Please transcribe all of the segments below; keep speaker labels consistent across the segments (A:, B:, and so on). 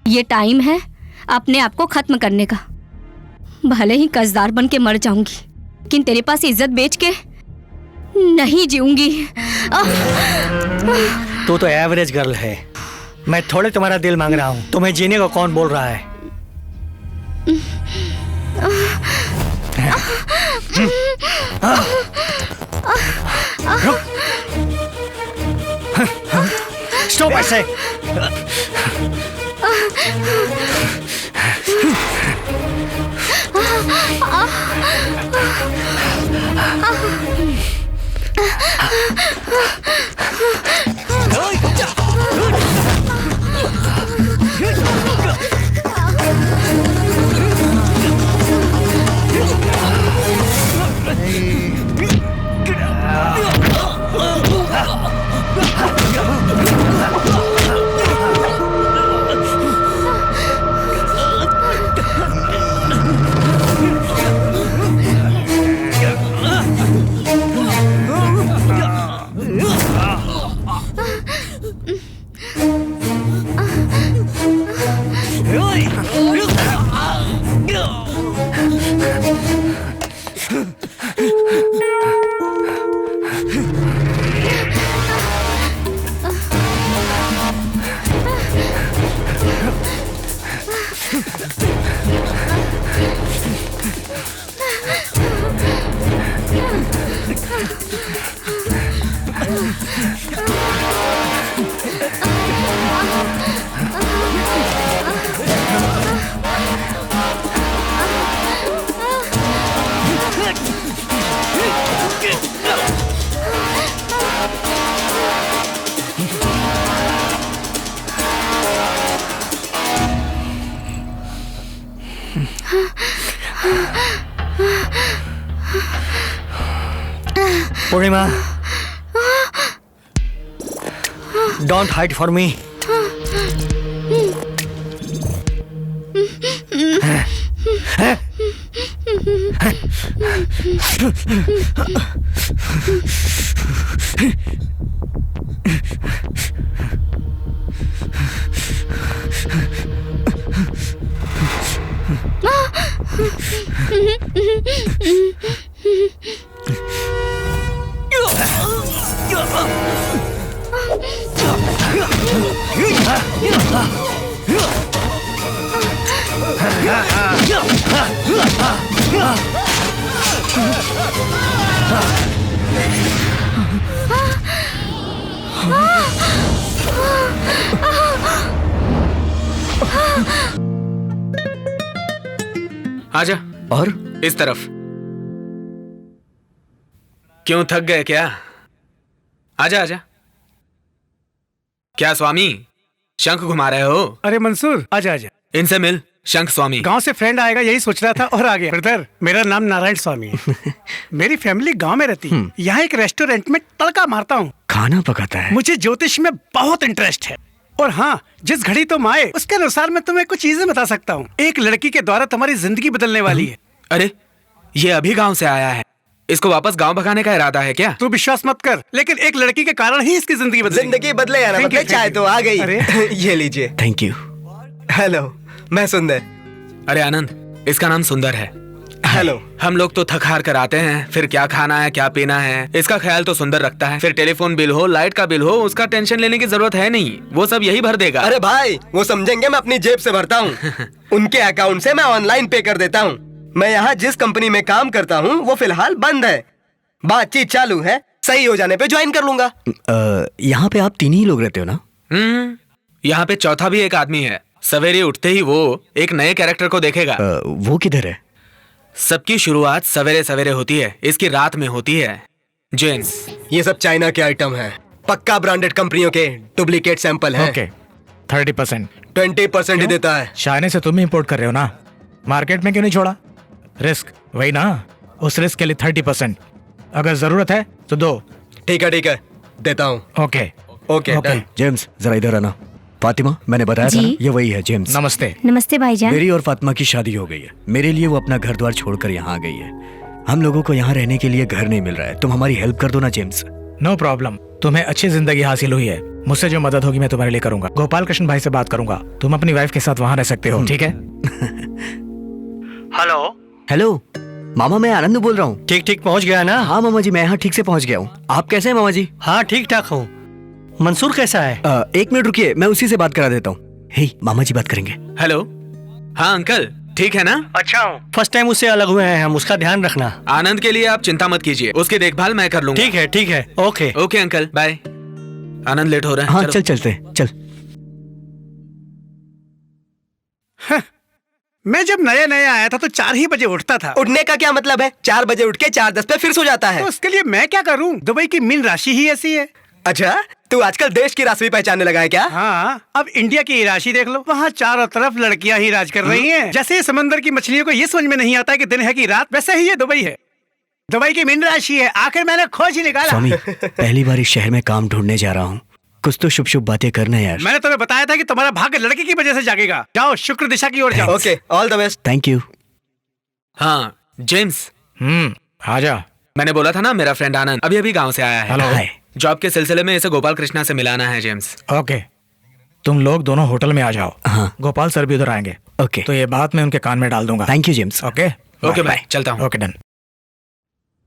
A: ये टाइम है अपने आप को खत्म करने का। भले ही कर्जदार बन के मर जाऊंगी, लेकिन तेरे पास इज्जत बेच के नहीं जीऊंगी।
B: तू तो एवरेज गर्ल है। मैं थोड़े तुम्हारा दिल मांग रहा हूँ। तुम्हें जीने को कौन बोल रहा है? स्टॉप ऐसे। Purnima, don't hide for me.
C: आजा।
D: और
C: इस तरफ। क्यों, थक गए क्या? आजा आजा। क्या स्वामी, शंख घुमा रहे हो?
B: अरे मंसूर, आजा आजा।
C: इनसे मिल। शंख स्वामी
B: गांव से फ्रेंड आएगा यही सोच रहा था और आ गया। ब्रदर, मेरा नाम नारायण स्वामी है। मेरी फैमिली गांव में रहती है। यहाँ एक रेस्टोरेंट में तड़का मारता हूँ।
D: खाना पकाता है।
B: मुझे ज्योतिष में बहुत इंटरेस्ट है। और हाँ, जिस घड़ी तुम आए उसके अनुसार मैं तुम्हें कुछ चीजें बता सकता हूँ। एक लड़की के द्वारा तुम्हारी जिंदगी बदलने वाली है।
C: अरे, ये अभी गांव से आया है। इसको वापस गांव भगाने का इरादा है क्या?
B: तू विश्वास मत कर, लेकिन एक लड़की के कारण ही इसकी जिंदगी
E: बदले या ना बदले, चाय तो आ गई। ये लीजिए।
D: Thank you.
E: हेलो, मैं सुंदर।
C: अरे आनंद, इसका नाम सुंदर है।
E: हेलो।
C: हम लोग तो थक हार कर आते हैं, फिर क्या खाना है क्या पीना है इसका ख्याल तो सुंदर रखता है। फिर टेलीफोन बिल हो, लाइट का बिल हो, उसका टेंशन लेने की जरूरत है नहीं, वो सब यही भर देगा।
E: अरे भाई, वो समझेंगे मैं अपनी जेब से भरता हूँ। उनके अकाउंट से मैं ऑनलाइन पे कर देता हूँ। मैं यहाँ जिस कंपनी में काम करता हूँ वो फिलहाल बंद है। बातचीत चालू है, सही हो जाने पे ज्वाइन कर लूंगा।
D: यहाँ पे आप 3 ही लोग रहते हो ना?
C: यहाँ पे चौथा भी एक आदमी है। सवेरे उठते ही वो एक नए कैरेक्टर को देखेगा।
D: वो किधर है?
C: सबकी शुरुआत सवेरे सवेरे होती है, इसकी रात में होती है। जेंस,
E: ये सब चाइना के आइटम है, पक्का ब्रांडेड कंपनियों के डुप्लीकेट सैंपल है।
F: ओके, 30%।
E: 20% ही देता है।
F: चाइना से तुम इंपोर्ट कर रहे हो ना, मार्केट में क्यों नहीं छोड़ा? रिस्क वही ना, उस रिस्क के लिए 30%। अगर जरूरत है तो दो।
E: ठीक है, देता हूँ।
F: Okay
E: okay.
D: जेम्स, जरा इधर आना। फातिमा, मैंने बताया था ना, ये वही है जेम्स।
F: नमस्ते।
A: नमस्ते भाईजान।
D: मेरी और फातिमा की शादी हो गई है। मेरे लिए वो अपना घर द्वार छोड़कर यहाँ आ गई है। हम लोगों को यहाँ रहने के लिए घर नहीं मिल रहा है। तुम हमारी हेल्प कर दो ना जेम्स।
F: नो प्रॉब्लम, तुम्हें अच्छी जिंदगी हासिल हुई है, मुझसे जो मदद होगी मैं तुम्हारे लिए करूंगा। गोपाल कृष्ण भाई से बात करूंगा, तुम अपनी वाइफ के साथ वहां रह सकते हो, ठीक है?
G: हेलो
D: हेलो मामा, मैं आनंद बोल रहा हूँ।
G: ठीक ठीक पहुंच गया ना?
D: हाँ मामा जी, मैं यहाँ ठीक से पहुँच गया हूँ। आप कैसे हैं मामा जी?
G: हाँ ठीक ठाक हूँ। मंसूर कैसा है?
D: 1 मिनट रुकिए, मैं उसी से बात करा देता हूँ। हे मामा जी बात करेंगे।
C: हेलो। हाँ अंकल, ठीक है ना?
G: अच्छा हूँ। फर्स्ट टाइम उससे अलग हुए हैं हम, उसका ध्यान रखना।
C: आनंद के लिए आप चिंता मत कीजिए, उसकी देखभाल मैं कर लूंगा।
G: ठीक है ओके
C: ओके अंकल, बाय। आनंद लेट हो रहा है।
D: हाँ
C: चलो।
D: चलते हैं, चल।
B: मैं जब नया नया आया था तो 4 ही बजे उठता था।
E: उठने का क्या मतलब है? 4 बजे उठ के 4:10 पे फिर सो जाता है।
B: तो उसके लिए मैं क्या करूं? दुबई की मीन राशि ही ऐसी है।
E: अच्छा, तू आजकल देश की राशि पहचानने लगा है क्या?
B: हाँ, अब इंडिया की राशि देख लो, वहाँ चारों तरफ लड़कियां ही राज कर रही हैं। जैसे समंदर की मछलियों को ये समझ में नहीं आता कि दिन है कि रात, वैसे ही ये दुबई है। दुबई की मीन राशि है। आखिर मैंने खोज ही निकाला।
D: स्वामी, पहली बार इस शहर में काम ढूंढने जा रहा हूँ, कुछ तो शुभ शुभ बातें करना यार।
B: मैंने तुम्हें बताया था कि तुम्हारा भाग्य लड़की की वजह से जागेगा। जाओ शुक्र दिशा की ओर जाओ।
E: Okay, all the best.
D: Thank you.
C: हाँ जेम्स,
F: आजा।
C: मैंने बोला था ना मेरा फ्रेंड आनंद अभी अभी गांव से आया है।
F: हेलो।
D: हाय।
C: जॉब के सिलसिले में इसे गोपाल कृष्णा से मिलाना है जेम्स।
F: ओके, तुम लोग दोनों होटल में आ जाओ।
D: हाँ।
F: गोपाल सर भी उधर आएंगे।
D: ओके।
F: तो ये बात मैं उनके कान में डाल दूंगा।
D: Thank you James.
F: Okay
C: okay bye, चलता हूँ।
F: Okay done.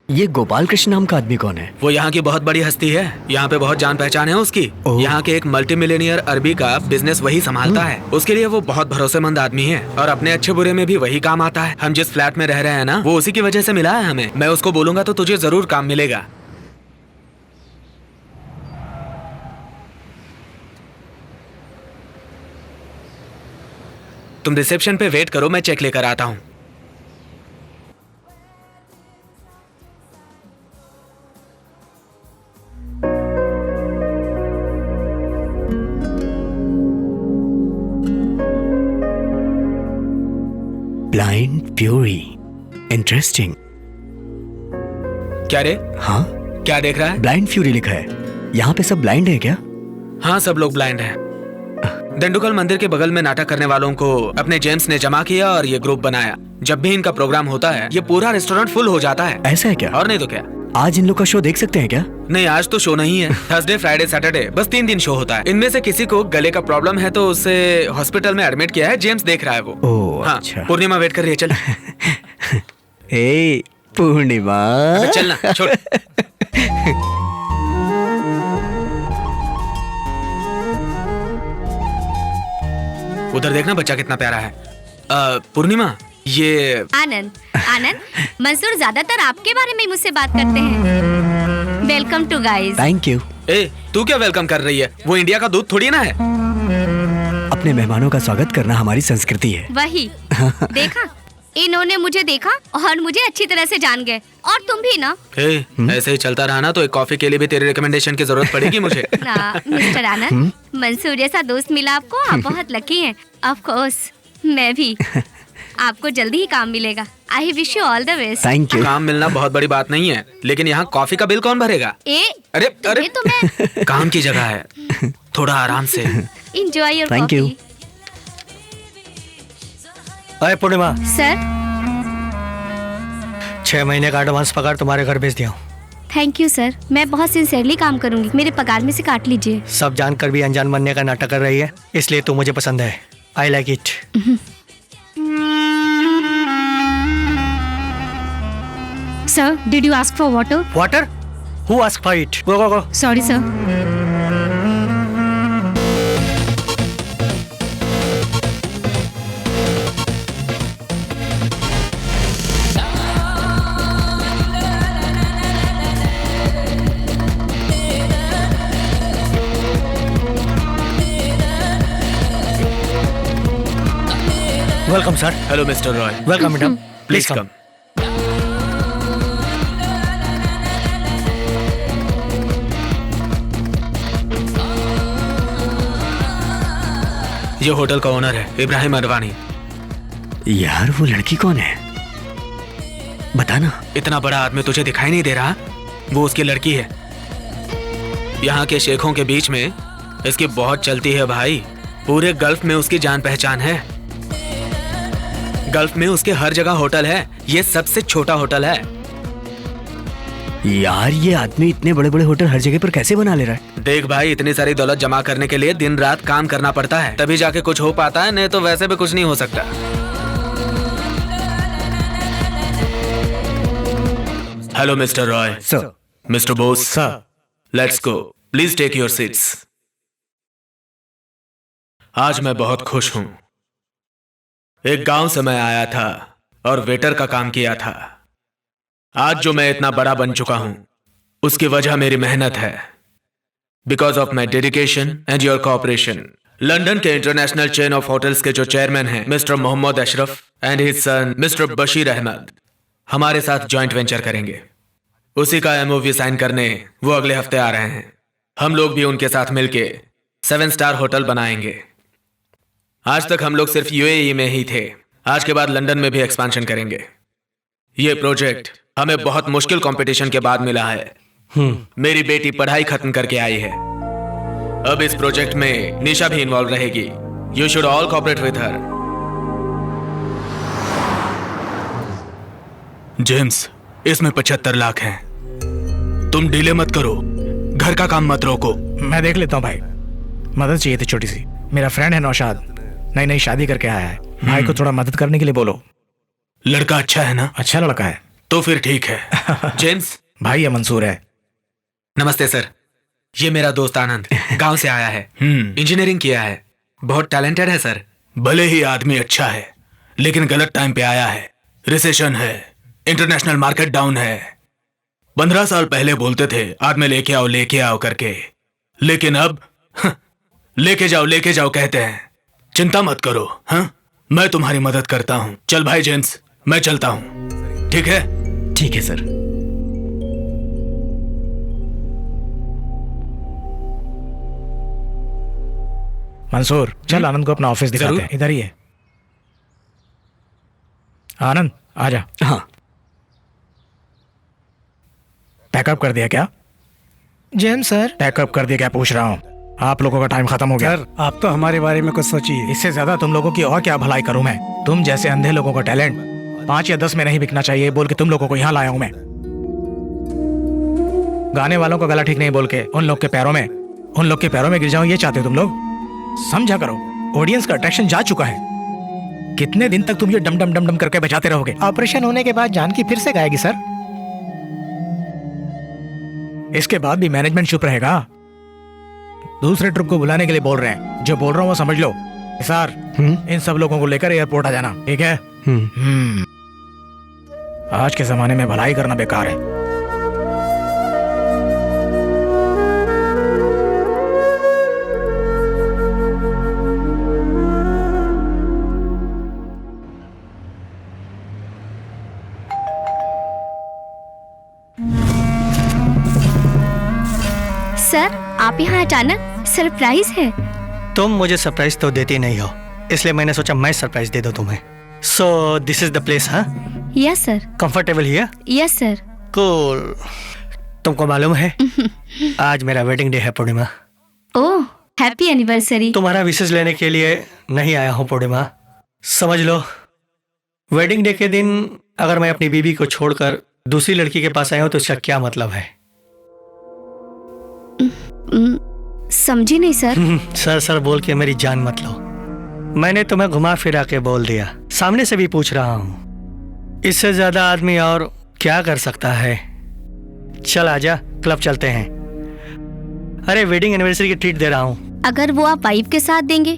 D: ये गोपाल कृष्ण नाम का आदमी कौन है?
C: वो यहाँ की बहुत बड़ी हस्ती है, यहाँ पे बहुत जान पहचान है उसकी।
D: ओह।
C: यहाँ के एक मल्टी मिलियनियर अरबी का बिजनेस वही संभालता है। उसके लिए वो बहुत भरोसेमंद आदमी है और अपने अच्छे बुरे में भी वही काम आता है। हम जिस फ्लैट में रह रहे हैं ना, वो उसी की वजह से मिला है हमें। मैं उसको बोलूंगा तो तुझे जरूर काम मिलेगा। तुम रिसेप्शन पे वेट करो, मैं चेक लेकर आता हूँ।
D: Blind fury, interesting.
C: क्या रे?
D: हाँ,
C: क्या देख रहा है?
D: ब्लाइंड फ्यूरी लिखा है। यहाँ पे सब ब्लाइंड है क्या?
C: हाँ, सब लोग ब्लाइंड हैं। दंडुकल मंदिर के बगल में नाटक करने वालों को अपने जेम्स ने जमा किया और ये ग्रुप बनाया। जब भी इनका प्रोग्राम होता है, ये पूरा रेस्टोरेंट फुल हो जाता है।
D: ऐसा है क्या?
C: और नहीं तो क्या।
D: आज इन लोग का शो देख सकते हैं क्या?
C: नहीं, आज तो शो नहीं है। थर्सडे, फ्राइडे, सैटरडे, बस 3 दिन शो होता है। इनमें से किसी को गले का प्रॉब्लम है तो उसे हॉस्पिटल में एडमिट किया है। जेम्स देख रहा है वो।
D: ओह,
C: हाँ,
D: अच्छा।
C: पूर्णिमा वेट कर रही है, चल।
D: ए पूर्णिमा,
C: अबे चलना, छोड़। उधर देखना बच्चा कितना प्यारा है। पूर्णिमा, ये
A: आनंद, आनंद, मंसूर ज्यादातर आपके बारे में मुझसे बात करते हैं। Welcome to guys.
D: Thank you.
C: ए, तू क्या वेलकम कर रही है? वो इंडिया का दूध थोड़ी ना है।
D: अपने मेहमानों का स्वागत करना हमारी संस्कृति है।
A: वही देखा, इन्होंने मुझे देखा और मुझे अच्छी तरह से जान गए। और तुम भी ना।
C: ए, ऐसे ही चलता रहा ना तो एक कॉफी के लिए भी तेरे रिकमेंडेशन की जरूरत पड़ेगी मुझे।
A: ना मिस्टर आनंद, मंसूर जैसा दोस्त मिला आपको, आप बहुत लकी हैं। ऑफ कोर्स, मैं भी। आपको जल्दी ही काम मिलेगा। I wish you all the best.
D: Thank you.
C: काम मिलना बहुत बड़ी बात नहीं है, लेकिन यहाँ कॉफी का बिल कौन भरेगा?
A: अरे
C: अरे
A: तो मैं
C: काम की जगह है, थोड़ा आराम से।
A: Enjoy your
D: Thank you.
A: Coffee.
G: अरे पूर्णिमा,
A: सर,
G: 6 महीने का एडवांस पगार तुम्हारे घर भेज दिया हूँ।
A: Thank you sir. मैं बहुत सिंसियरली काम करूंगी। मेरे पगार में से काट लीजिए।
G: सब जानकर भी अनजान बनने का नाटक कर रही है, इसलिए तू मुझे पसंद है। I like it.
A: Sir, did you ask for water?
G: Water? Who ask for it? Go go go.
A: Sorry sir.
G: Welcome sir.
C: Hello mister Roy.
G: Welcome madam.
C: Please come. ये होटल का ओनर है, इब्राहिम अडवाणी।
D: यार वो लड़की कौन है? बताना।
C: इतना बड़ा आदमी तुझे दिखाई नहीं दे रहा? वो उसकी लड़की है। यहाँ के शेखों के बीच में इसकी बहुत चलती है भाई। पूरे गल्फ में उसकी जान पहचान है। गल्फ में उसके हर जगह होटल है। ये सबसे छोटा होटल है।
D: यार ये आदमी इतने बड़े बड़े होटल हर जगह पर कैसे बना ले रहा है?
C: देख भाई, इतनी सारी दौलत जमा करने के लिए दिन रात काम करना पड़ता है, तभी जाके कुछ हो पाता है, नहीं तो वैसे भी कुछ नहीं हो सकता। Hello mister Roy.
D: Sir.
C: Mister Bose.
F: Sir.
C: Let's go, please take your seats. आज मैं बहुत खुश हूं। एक गांव से मैं आया था और वेटर का काम किया था। आज जो मैं इतना बड़ा बन चुका हूं, उसकी वजह मेरी मेहनत है। Because of my dedication and your cooperation. London के इंटरनेशनल चेन ऑफ होटल्स के जो चेयरमैन हैं, mister Mohammad Ashraf and his son mister Bashir Ahmad, हमारे साथ जॉइंट वेंचर करेंगे। उसी का एमओवी साइन करने वो अगले हफ्ते आ रहे हैं। हम लोग भी उनके साथ मिलके 7 स्टार होटल बनाएंगे। आज तक हम लोग सिर्फ यूएई में ही थे, आज के बाद लंदन में भी एक्सपेंशन करेंगे। ये प्रोजेक्ट हमें बहुत मुश्किल कंपटीशन के बाद मिला है। मेरी बेटी पढ़ाई खत्म करके आई है। अब इस प्रोजेक्ट में निशा भी इन्वॉल्व रहेगी। You should all cooperate with her. James, इसमें 75 लाख हैं। तुम डिले मत करो, घर का काम मत रोको।
F: मैं देख लेता हूँ भाई, मदद चाहिए थी छोटी सी। मेरा फ्रेंड है नौशाद, नई नई शादी करके आया है। भाई को थोड़ा मदद करने के लिए बोलो।
C: लड़का अच्छा है ना?
F: अच्छा लड़का है
C: तो फिर ठीक है। जेम्स
F: भाई, ये मंसूर है।
C: नमस्ते सर, ये मेरा दोस्त आनंद गांव से आया है। इंजीनियरिंग किया है, बहुत टैलेंटेड है सर। भले ही आदमी अच्छा है, लेकिन गलत टाइम पे आया है। रिसेशन है, इंटरनेशनल मार्केट डाउन है। 15 साल पहले बोलते थे आदमी लेके आओ करके, लेकिन अब लेके जाओ कहते हैं। चिंता मत करो, हाँ, मैं तुम्हारी मदद करता हूँ। चल भाई जेम्स, मैं चलता हूँ। ठीक है?
D: ठीक है सर।
F: मंसूर, चल आनंद को अपना ऑफिस दिखाते हैं। इधर ही है। आनंद, आजा।
D: हाँ।
F: पैकअप कर दिया क्या?
G: James sir.
F: पैकअप कर दिया क्या पूछ रहा हूँ। आप लोगों का टाइम खत्म हो गया।
B: सर, आप तो हमारे बारे में कुछ सोचिए।
F: इससे ज्यादा तुम लोगों की और क्या भलाई करूं मैं। तुम जैसे अंधे लोगों का टैलेंट 5 या 10 में नहीं बिकना चाहिए बोल के तुम लोगों को यहाँ लाया हूं मैं। गाने वालों का गला ठीक नहीं बोल के उन लोग के पैरों में गिर जाऊं, ये चाहते हो तुम लोग? समझा करो, ऑडियंस का अट्रैक्शन जा चुका है। कितने दिन तक तुम ये डम डम डम डम करके बजाते रहोगे? ऑपरेशन होने के बाद जानकी फिर से गाएगी सर। इसके बाद भी मैनेजमेंट चुप रहेगा? दूसरे ट्रिप को बुलाने के लिए बोल रहे हैं। जो बोल रहा हूँ वो समझ लो। सर, इन सब लोगों को लेकर एयरपोर्ट आ जाना, ठीक है? आज के जमाने में भलाई करना बेकार है।
A: सर, आप यहाँ अचानक? सरप्राइज है?
G: तुम मुझे सरप्राइज तो देती नहीं हो, इसलिए मैंने सोचा मैं सरप्राइज दे दूं तुम्हें। So this is the place, हाँ?
A: Yes sir.
G: Comfortable here?
A: Yes sir.
G: Cool. तुमको मालूम है आज मेरा वेडिंग डे है पूर्णिमा।
A: ओह, हैप्पी एनिवर्सरी।
G: तुम्हारा विशेष लेने के लिए नहीं आया हूँ पूर्णिमा। समझ लो, वेडिंग डे के दिन अगर मैं अपनी बीवी को छोड़कर दूसरी लड़की के पास आया हूँ तो इसका क्या मतलब है?
A: समझी नहीं सर।
G: सर सर बोल के मेरी जान मत लो। मैंने तुम्हें घुमा फिरा के बोल दिया, सामने से भी पूछ रहा हूँ। इससे ज्यादा आदमी और क्या कर सकता है? चल आजा, क्लब चलते हैं। अरे वेडिंग एनिवर्सरी की ट्रीट दे रहा हूँ।
A: अगर वो आप वाइफ के साथ देंगे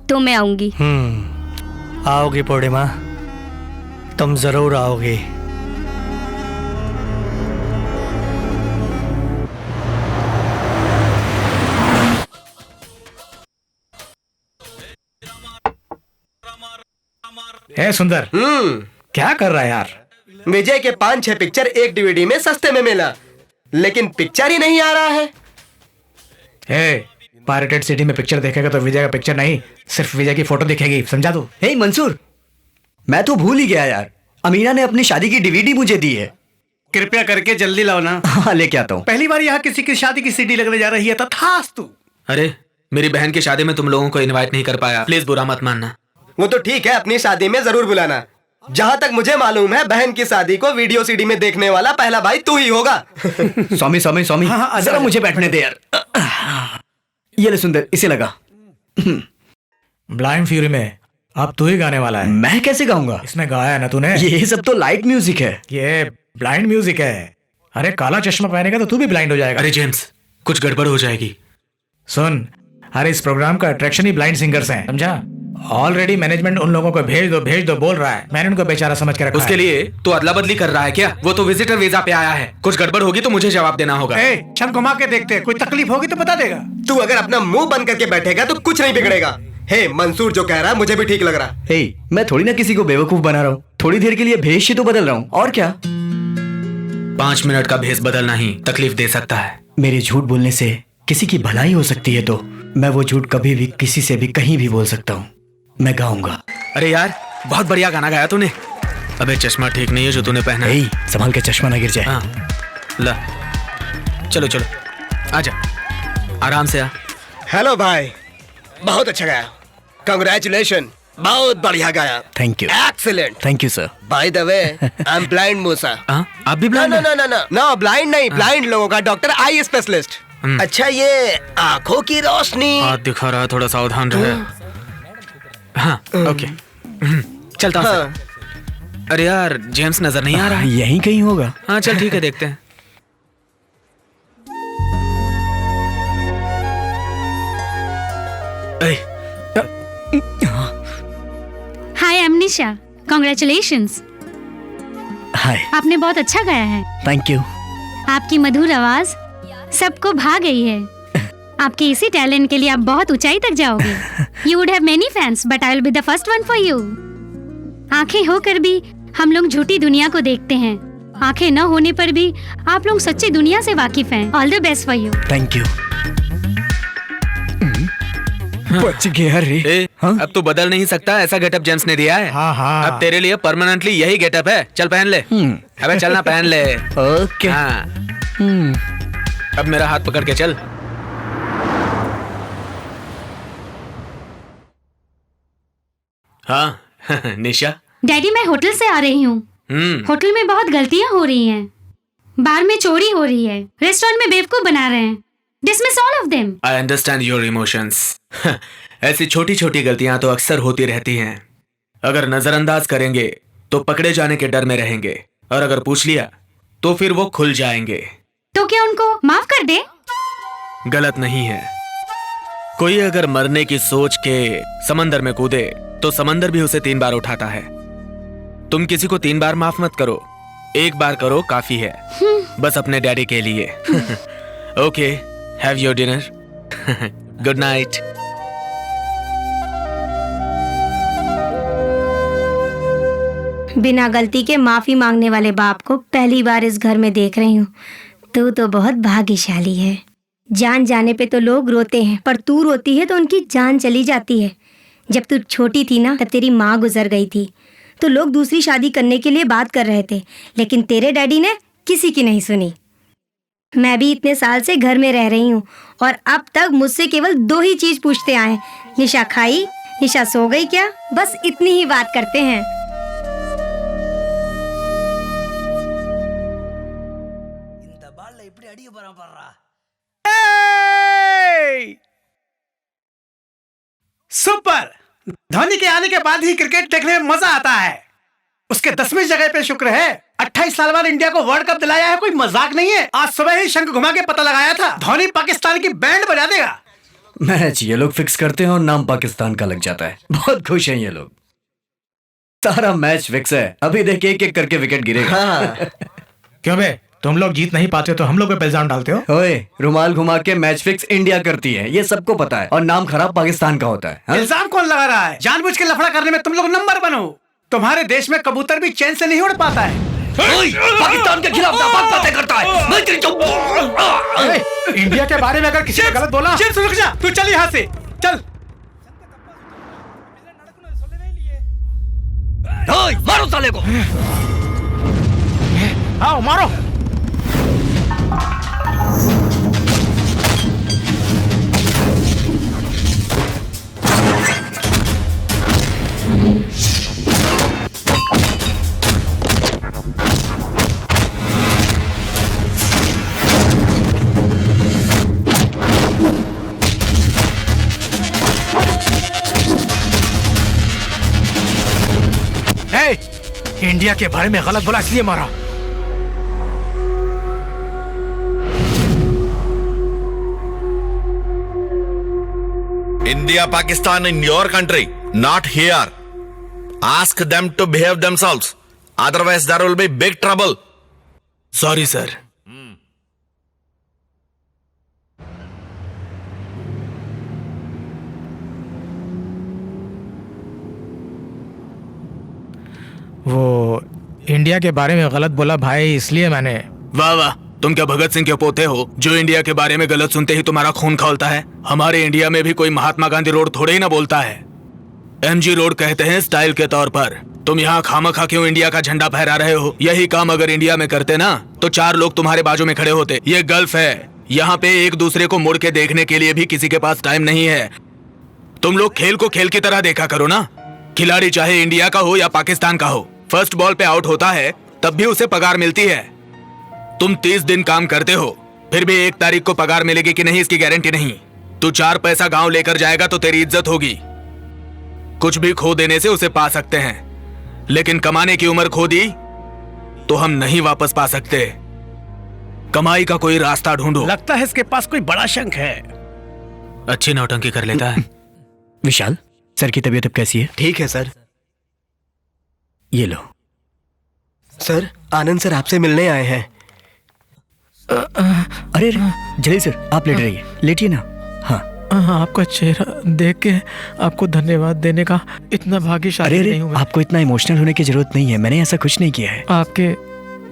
A: तो मैं आऊंगी।
G: आओगी पूर्णिमा, तुम जरूर आओगी।
F: ए सुंदर, क्या कर रहा है यार?
E: विजय के 5-6 पिक्चर एक डीवीडी में सस्ते में मिला, लेकिन पिक्चर ही नहीं आ रहा है।
F: पायरेटेड सिटी में पिक्चर देखेगा तो विजय का पिक्चर नहीं, सिर्फ विजय की फोटो दिखेगी। समझा तू?
D: हे मंसूर, मैं तो भूल ही गया यार। अमीना ने अपनी शादी की डीवीडी मुझे दी है।
B: कृपया करके जल्दी लाओ ना।
D: हाँ, लेके आता हूँ।
B: पहली बार यहाँ किसी की शादी की सीडी लगने जा रही है, तथास्तु।
C: अरे, मेरी बहन की शादी में तुम लोगों को इनवाइट नहीं कर पाया, प्लीज बुरा मत मानना।
E: वो तो ठीक है, अपनी शादी में जरूर बुलाना। जहाँ तक मुझे मालूम है, बहन की शादी को वीडियो सीडी में देखने वाला पहला भाई तू ही होगा।
D: स्वामी स्वामी स्वामी,
B: हाँ,
D: जरा मुझे बैठने दे यार। ये ले सुंदर, इसे लगा।
F: ब्लाइंड फ्यूरी में अब तू ही गाने वाला है।
D: मैं कैसे गाऊंगा?
F: इसमें गाया है ना तूने।
D: ये सब तो लाइट म्यूजिक है।
F: ये ब्लाइंड म्यूजिक है। अरे काला चश्मा पहनेगा तो तू भी ब्लाइंड हो जाएगा।
C: अरे जेम्स, कुछ गड़बड़ हो जाएगी।
F: सुन, अरे इस प्रोग्राम का अट्रैक्शन ही ब्लाइंड सिंगर्स हैं, समझा? ऑलरेडी मैनेजमेंट उन लोगों को भेज दो बोल रहा है। मैंने उनको बेचारा समझ के रखा
C: उसके
F: है।
C: लिए तो अदला बदली कर रहा है क्या? वो तो विजिटर वीजा पे आया है। कुछ गड़बड़ होगी तो मुझे जवाब देना होगा।
B: ए, चल घुमा के देखते हैं, कोई तकलीफ होगी तो बता देगा।
E: तू अगर अपना मुंह बंद करके बैठेगा तो कुछ नहीं बिगड़ेगा। हे, मंसूर जो कह रहा है मुझे भी ठीक लग रहा।
D: हे, मैं थोड़ी ना किसी को बेवकूफ बना रहा हूँ, थोड़ी देर के लिए भेष ही तो बदल रहा हूँ, और क्या।
C: 5 मिनट का भेस बदलना ही तकलीफ दे सकता है।
D: मेरे झूठ बोलने से किसी की भलाई हो सकती है, तो मैं वो झूठ कभी भी किसी से भी कहीं भी बोल सकता हूँ। मैं गाऊंगा।
C: अरे यार, बहुत बढ़िया गाना गाया तूने। अबे चश्मा ठीक नहीं है जो तूने पहना है।
D: संभाल के चश्मा ना गिर जाए।
C: हाँ, ला, चलो चलो, आजा, आराम से आ।
E: हेलो भाई, बहुत अच्छा गाया। कंग्रेचुलेशन, बहुत बढ़िया गाया।
D: Thank you.
E: Excellent.
D: Thank you sir.
E: By the way, I am blind Musa.
C: हाँ, आप भी
E: नो
C: ब्लाइंड
E: नो
C: हैं?
E: नो नो नो, ब्लाइंड नहीं, ब्लाइंड लोगों का डॉक्टर, आई स्पेशलिस्ट। अच्छा, ये आंखों की रोशनी।
C: हाथ दिखा रहा है, थोड़ा सावधान रहे। हाँ, ओके, चलता हूँ।
E: हाँ।
C: अरे यार, जेम्स नजर नहीं आ रहा है।
D: यहीं कहीं होगा।
C: हाँ चल ठीक है, देखते हैं।
A: हाय, आई एम निशा। कॉन्ग्रेचुलेशंस,
D: हाय।
A: आपने बहुत अच्छा गाया है।
D: Thank you.
A: आपकी मधुर आवाज सबको भा गई है। आपके इसी टैलेंट के लिए आप बहुत ऊंचाई तक जाओगे। You would have many fans, but I will be the first one for you. आंखें होकर भी हम लोग झूठी दुनिया को देखते हैं। आंखें न होने पर भी आप लोग सच्ची दुनिया से वाकिफ हैं। All the best for you.
D: Thank you. बच गया रे।
C: ए, अब तू बदल नहीं सकता, ऐसा गेटअप जेम्स ने दिया है।
F: हाँ हाँ।
C: अब तेरे लिए परमानेंटली यही गेटअप है। चल पहन ले। अबे चलना, पहन ले।
D: ओके।
C: हाँ, अब मेरा हाथ पकड़ के चल। हाँ निशा।
A: डैडी, मैं होटल से आ रही हूँ। होटल में बहुत गलतियाँ हो रही हैं। बार में चोरी हो रही है, रेस्टोरेंट में बेवकूफ बना रहे हैं। Dismiss all of them.
C: I understand your emotions. ऐसी छोटी छोटी गलतियां तो अक्सर होती रहती हैं। अगर नजरअंदाज करेंगे तो पकड़े जाने के डर में रहेंगे, और अगर पूछ लिया तो फिर वो खुल जाएंगे।
A: तो क्या उनको माफ कर दे?
C: गलत नहीं है। कोई अगर मरने की सोच के समंदर में कूदे तो समंदर भी उसे 3 बार उठाता है। तुम किसी को 3 बार माफ मत करो, 1 बार करो काफी है, बस अपने डैडी के लिए। Okay, have your dinner. Good night.
H: बिना गलती के माफी मांगने वाले बाप को पहली बार इस घर में देख रही हूँ। तू तो बहुत भाग्यशाली है। जान जाने पे तो लोग रोते हैं, पर तू रोती है तो उनकी जान चली जाती है। जब तू छोटी थी ना, तब तेरी माँ गुजर गई थी, तो लोग दूसरी शादी करने के लिए बात कर रहे थे, लेकिन तेरे डैडी ने किसी की नहीं सुनी। मैं भी इतने साल से घर में रह रही हूँ और अब तक मुझसे केवल 2 ही चीज पूछते आए, निशा खाई, निशा सो गई क्या? बस इतनी ही बात करते हैं।
B: सुपर। धोनी के आने के बाद ही क्रिकेट देखने में मजा आता है। उसके 10वीं जगह पे शुक्र है। 28 साल बाद इंडिया को वर्ल्ड कप दिलाया है, कोई मजाक नहीं है। आज सुबह ही शंख घुमा के पता लगाया था, धोनी पाकिस्तान की बैंड बजा देगा।
D: मैच ये लोग फिक्स करते हैं और नाम पाकिस्तान का लग जाता है। बहुत खुश हैं ये लोग। सारा मैच फिक्स है, अभी देख एक एक करके विकेट गिरेगा।
E: हाँ।
F: क्यों बे, तुम लोग जीत नहीं पाते हो तो हम लोग पे इल्जाम डालते हो?
D: ओए, रुमाल घुमा के मैच फिक्स इंडिया करती है, ये सबको पता है, और नाम खराब पाकिस्तान का होता है। हाँ?
B: इल्जाम कौन लगा रहा है? जानबूझ के लफड़ा करने में तुम लोग नंबर 1 हो। तुम्हारे देश में कबूतर भी चैन से नहीं उड़ पाता है।
D: पाकिस्तान के खिलाफ नापाक बातें करता है। मैं तेरी
F: इंडिया के बारे में अगर किसी ने गलत बोला,
B: जेम्स रुक जा, तू चल यहाँ से चल।
D: मारो साले को।
F: आओ मारो। इंडिया के बारे में गलत बोला इसलिए मारा।
I: India, Pakistan in your country, not here. Ask them to behave themselves. Otherwise, there will be big trouble.
C: Sorry sir.
F: वो इंडिया के बारे में गलत बोला भाई, इसलिए मैंने।
C: वाह वाह, तुम क्या भगत सिंह के पोते हो जो इंडिया के बारे में गलत सुनते ही तुम्हारा खून खौलता है? हमारे इंडिया में भी कोई महात्मा गांधी रोड थोड़े ही ना बोलता है। MG रोड कहते हैं स्टाइल के तौर पर। तुम यहाँ खामखा क्यों इंडिया का झंडा फहरा रहे हो? यही काम अगर इंडिया में करते ना तो 4 लोग तुम्हारे बाजू में खड़े होते। ये गल्फ है, यहाँ पे एक दूसरे को मुड़ के देखने के लिए भी किसी के पास टाइम नहीं है। तुम लोग खेल को खेल की तरह देखा करो ना। खिलाड़ी चाहे इंडिया का हो या पाकिस्तान का हो, फर्स्ट बॉल पे आउट होता है तब भी उसे पगार मिलती है। तुम 30 दिन काम करते हो, फिर भी 1 तारीख को पगार मिलेगी कि नहीं इसकी गारंटी नहीं। तू 4 पैसा गांव लेकर जाएगा तो तेरी इज्जत होगी। कुछ भी खो देने से उसे पा सकते हैं, लेकिन कमाने की उम्र खो दी तो हम नहीं वापस पा सकते। कमाई का कोई रास्ता ढूंढो।
F: लगता है इसके पास कोई बड़ा शंख है।
C: अच्छी नौटंकी कर लेता है।
D: विशाल, सर की तबीयत अब कैसी है?
E: ठीक है सर।
D: ये लो।
E: सर, आनंद सर आपसे मिलने आए हैं।
D: अरे जलील सर, आप लेट रहिए, लेटिए ना। हाँ,
F: आपका चेहरा देख के आपको धन्यवाद देने का इतना भाग्यशाली नहीं हूँ मैं।
D: आपको इतना इमोशनल होने की जरूरत नहीं है, मैंने ऐसा कुछ नहीं किया है।
F: आपके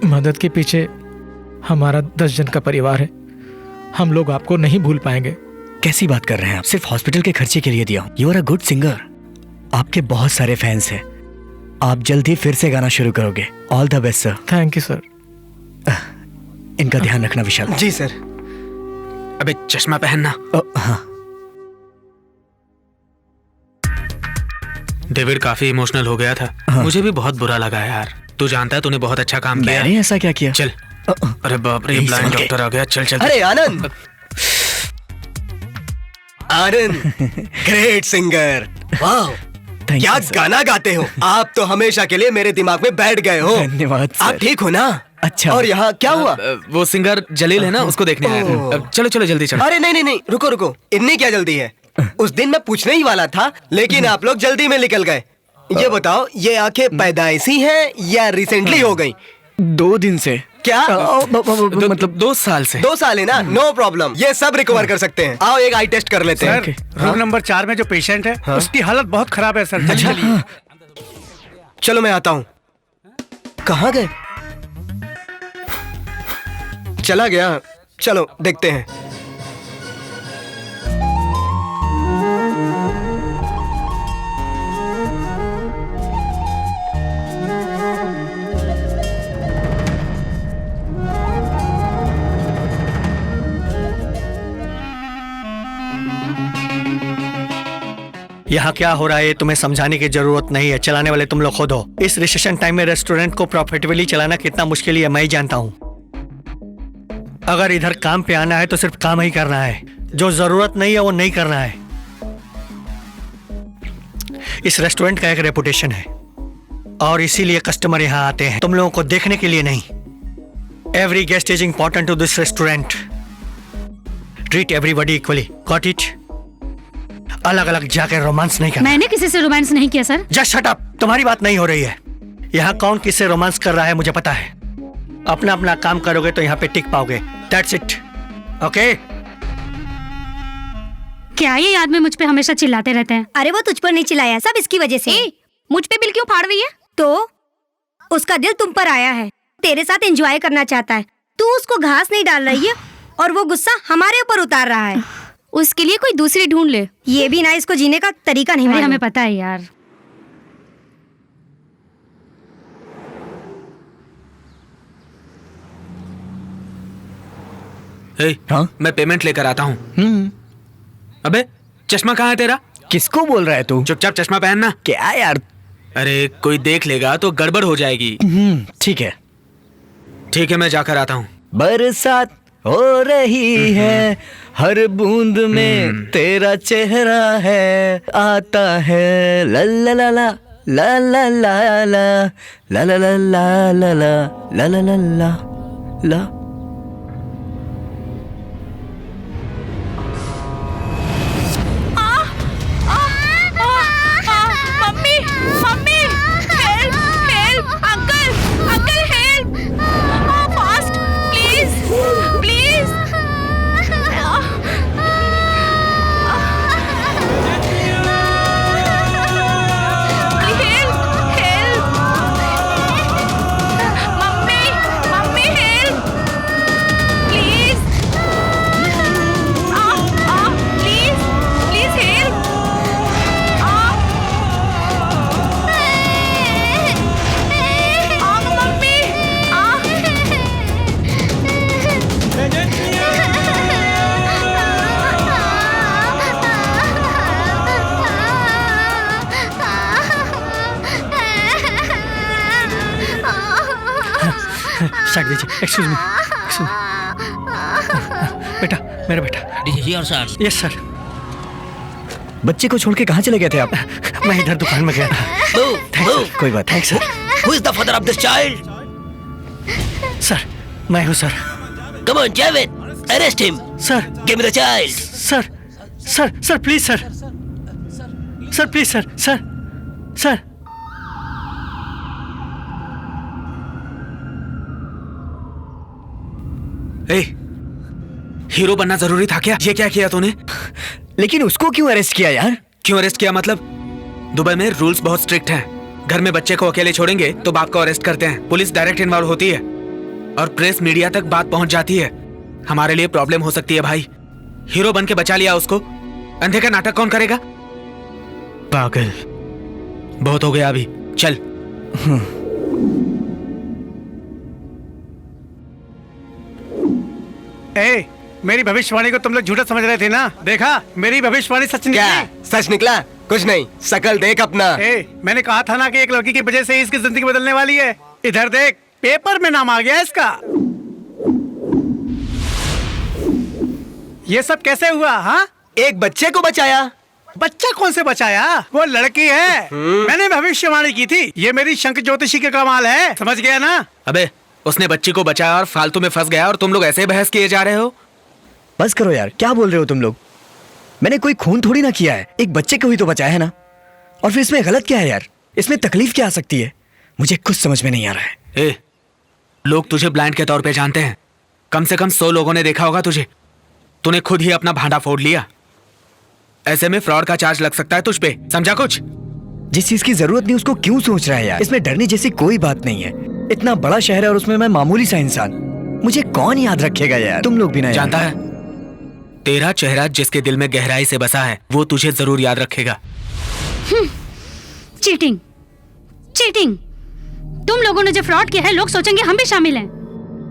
F: मदद के पीछे हमारा 10 जन का परिवार है। हम लोग आपको नहीं भूल पाएंगे।
D: कैसी बात कर रहे हैं आप? सिर्फ हॉस्पिटल के खर्चे के लिए दिया हूँ। You are a good singer. आपके बहुत सारे फैंस हैं। आप जल्द ही फिर से गाना शुरू करोगे। All the best sir.
F: Thank you sir.
D: इनका ध्यान रखना विशाल।
E: जी सर।
C: अबे चश्मा पहनना।
D: हाँ।
C: डेविड काफी इमोशनल हो गया था।
D: हाँ।
C: मुझे भी बहुत बुरा लगा यार। तू जानता है तूने बहुत अच्छा काम किया।
D: मैंने ऐसा क्या किया?
C: चल। अरे बाप रे, ब्लाइंड डॉक्टर आ गया। चल चल।
E: अरे आनंद, आनंद ग्रेट सिंगर। वाह, क्या गाना गाते हो आप तो हमेशा के लिए मेरे दिमाग में बैठ गए हो।
D: धन्यवाद सर।
E: आप ठीक हो ना?
D: अच्छा।
E: और यहाँ क्या हुआ?
C: वो सिंगर जलील है ना, उसको देखने आया था। अब चलो चलो जल्दी चलो।
E: अरे नहीं नहीं नहीं, रुको रुको, इतनी क्या जल्दी है? उस दिन मैं पूछने ही वाला था, लेकिन आप लोग जल्दी में निकल गए। ये बताओ, ये आंखें पैदाइशी हैं या रिसेंटली हो गई?
D: 2 दिन से।
E: क्या?
C: मतलब 2 साल से।
E: 2 साल है ना? नो प्रॉब्लम, ये सब रिकवर कर सकते हैं। आओ एक आई टेस्ट कर लेते हैं।
B: रूम नंबर 4 में जो पेशेंट है उसकी हालत बहुत खराब है सर। चलिए।
E: चलो मैं आता हूँ। कहाँ गए? चला गया। चलो देखते हैं।
G: यहाँ क्या हो रहा है तुम्हें समझाने की जरूरत नहीं है। चलाने वाले तुम लोग खुद हो। इस रिसेशन टाइम में रेस्टोरेंट को प्रॉफिटेबली चलाना कितना मुश्किल है मैं ही जानता हूँ। अगर इधर काम पे आना है तो सिर्फ काम ही करना है, जो जरूरत नहीं है वो नहीं करना है। इस रेस्टोरेंट का एक रेपुटेशन है और इसीलिए कस्टमर यहाँ आते हैं, तुम लोगों को देखने के लिए नहीं। Every guest is important to this restaurant. Treat everybody equally, got it? अलग अलग जाकर रोमांस नहीं करना।
A: मैंने किसी से रोमांस नहीं किया सर।
G: जस्ट शट अप, तुम्हारी बात नहीं हो रही है। यहाँ कौन किससे रोमांस कर रहा है मुझे पता है। अपना अपना काम करोगे तो यहाँ पे टिक पाओगे। That's it, okay?
A: क्या ये आदमी मुझ पे हमेशा चिल्लाते रहते हैं?
H: अरे वो तुझ पर नहीं चिल्लाया, सब इसकी वजह से।
A: मुझ पे बिल क्यों फाड़ रही है?
H: तो उसका दिल तुम पर आया है, तेरे साथ एंजॉय करना चाहता है। तू उसको घास नहीं डाल रही है और वो गुस्सा हमारे ऊपर उतार रहा है।
A: उसके लिए कोई दूसरी ढूंढ ले।
H: ये भी ना इसको जीने का तरीका नहीं मालूम।
A: हमें पता है यार।
D: हाँ?
C: मैं पेमेंट लेकर आता हूँ। अबे चश्मा कहाँ है तेरा?
D: किसको बोल रहा है तू?
C: चुपचाप चश्मा पहनना।
D: क्या यार?
C: अरे कोई देख लेगा तो गड़बड़ हो जाएगी।
D: ठीक है।
C: ठीक है, मैं जाकर आता हूँ।
D: बरसात हो रही है, हर बूंद में तेरा चेहरा है, आता है ला ला ला ला ला ला ला ला ला ला ला ला ला ला ला ला ला ला।
J: Mummy mummy help help uncle uncle help fast please please help help mummy mummy help please please please help mummy
G: start दीजिए। एक्सक्यूज मी बेटा, मेरा बेटा। Yes sir.
D: बच्चे को छोड़ के कहाँ चले गए थे आप?
G: मैं इधर दुकान में गया था।
D: कोई बात।
G: Thanks sir.
K: Who is the father of this child?
G: Sir मैं हूँ sir.
K: Come on, Javed. Arrest him.
G: Sir
K: Give me the child.
G: Sir sir sir please sir sir please sir sir sir.
C: A, hero बनना जरूरी था क्या? ये क्या किया तूने?
D: लेकिन उसको क्यों अरेस्ट किया यार?
C: क्यों अरेस्ट किया मतलब? दुबई में रूल्स बहुत स्ट्रिक्ट हैं। घर में बच्चे को अकेले छोड़ेंगे तो बाप को अरेस्ट करते हैं। पुलिस डायरेक्ट इन्वॉल्व होती है और प्रेस मीडिया तक बात पहुंच जाती है। हमारे लिए प्रॉब्लम हो सकती है भाई। हीरो बन के बचा लिया उसको, अंधे का नाटक कौन करेगा? पागल, बहुत हो गया अभी, चल।
B: ए, मेरी भविष्यवाणी को तुम लोग झूठा समझ रहे थे ना? देखा, मेरी भविष्यवाणी सच
E: क्या
B: निकली।
E: सच निकला? कुछ नहीं, शकल देख अपना।
B: ए, मैंने कहा था ना कि एक लड़की की वजह से इसकी जिंदगी बदलने वाली है। इधर देख, पेपर में नाम आ गया इसका। ये सब कैसे हुआ? हाँ,
E: एक बच्चे को बचाया।
B: बच्चा कौन से बचाया? वो लड़की है। मैंने भविष्यवाणी की थी। ये मेरी शंख ज्योतिषी का कमाल है, समझ गया ना?
C: अबे, उसने बच्ची को बचाया और फालतू में फंस गया और तुम लोग ऐसे ही बहस किए जा रहे हो।
D: बस करो यार, क्या बोल रहे हो तुम लोग? मैंने कोई खून थोड़ी ना किया है, एक बच्चे को ही तो बचाया है ना। और फिर इसमें गलत क्या है यार? इसमें तकलीफ क्या आ सकती है? मुझे कुछ समझ में नहीं आ रहा है।
C: ए, लोग तुझे ब्लाइंड के तौर पे जानते हैं। कम से कम 100 लोगों ने देखा होगा तुझे। तूने खुद ही अपना भांडा फोड़ लिया। ऐसे में फ्रॉड का चार्ज लग सकता है तुझ पे, समझा कुछ?
D: जिस चीज की जरूरत नहीं उसको क्यों सोच रहा है यार? इसमें डरने जैसी कोई बात नहीं है। इतना बड़ा शहर है और उसमें मैं मामूली सा इंसान। मुझे कौन याद रखेगा यार? तुम लोग भी ना।
C: जानता है, तेरा चेहरा जिसके दिल में गहराई से बसा है वो तुझे जरूर याद रखेगा।
A: Cheating, cheating. तुम लोगों ने जो फ्रॉड किया है लोग सोचेंगे हम भी शामिल हैं।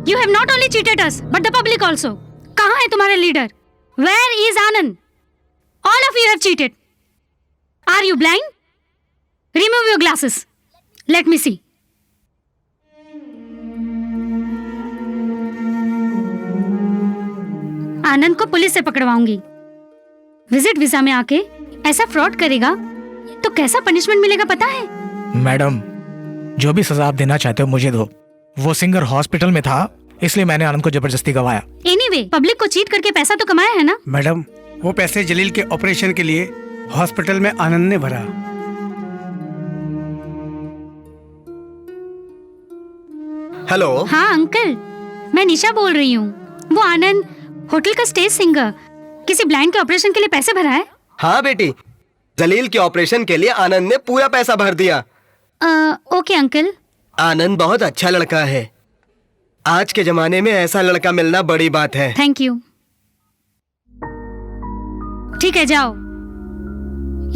A: You have not only cheated us, but the public also. कहाँ है तुम्हारे leader? Where is Anand? All of you have cheated. Are you blind? Remove your glasses. Let me see. आनंद को पुलिस से पकड़वाऊंगी। विजिट वीजा में आके ऐसा fraud करेगा तो कैसा पनिशमेंट मिलेगा पता है?
F: मैडम, जो भी सजा आप देना चाहते हो मुझे दो। वो सिंगर हॉस्पिटल में था इसलिए मैंने आनंद को जबरदस्ती गवाया।
A: एनीवे, पब्लिक को चीट करके पैसा तो कमाया है ना?
B: मैडम, वो पैसे जलील के ऑपरेशन के लिए हॉस्पिटल में आनंद ने भरा।
E: हेलो।
A: हाँ अंकल, मैं निशा बोल रही हूँ। वो आनंद होटल का स्टेज सिंगर किसी ब्लाइंड के ऑपरेशन के लिए पैसे भरा है?
E: हाँ बेटी, जलील के ऑपरेशन के लिए आनंद ने पूरा पैसा भर दिया।
A: Okay uncle.
E: आनंद बहुत अच्छा लड़का है। आज के जमाने में ऐसा लड़का मिलना बड़ी बात है।
A: Thank you. ठीक है, जाओ।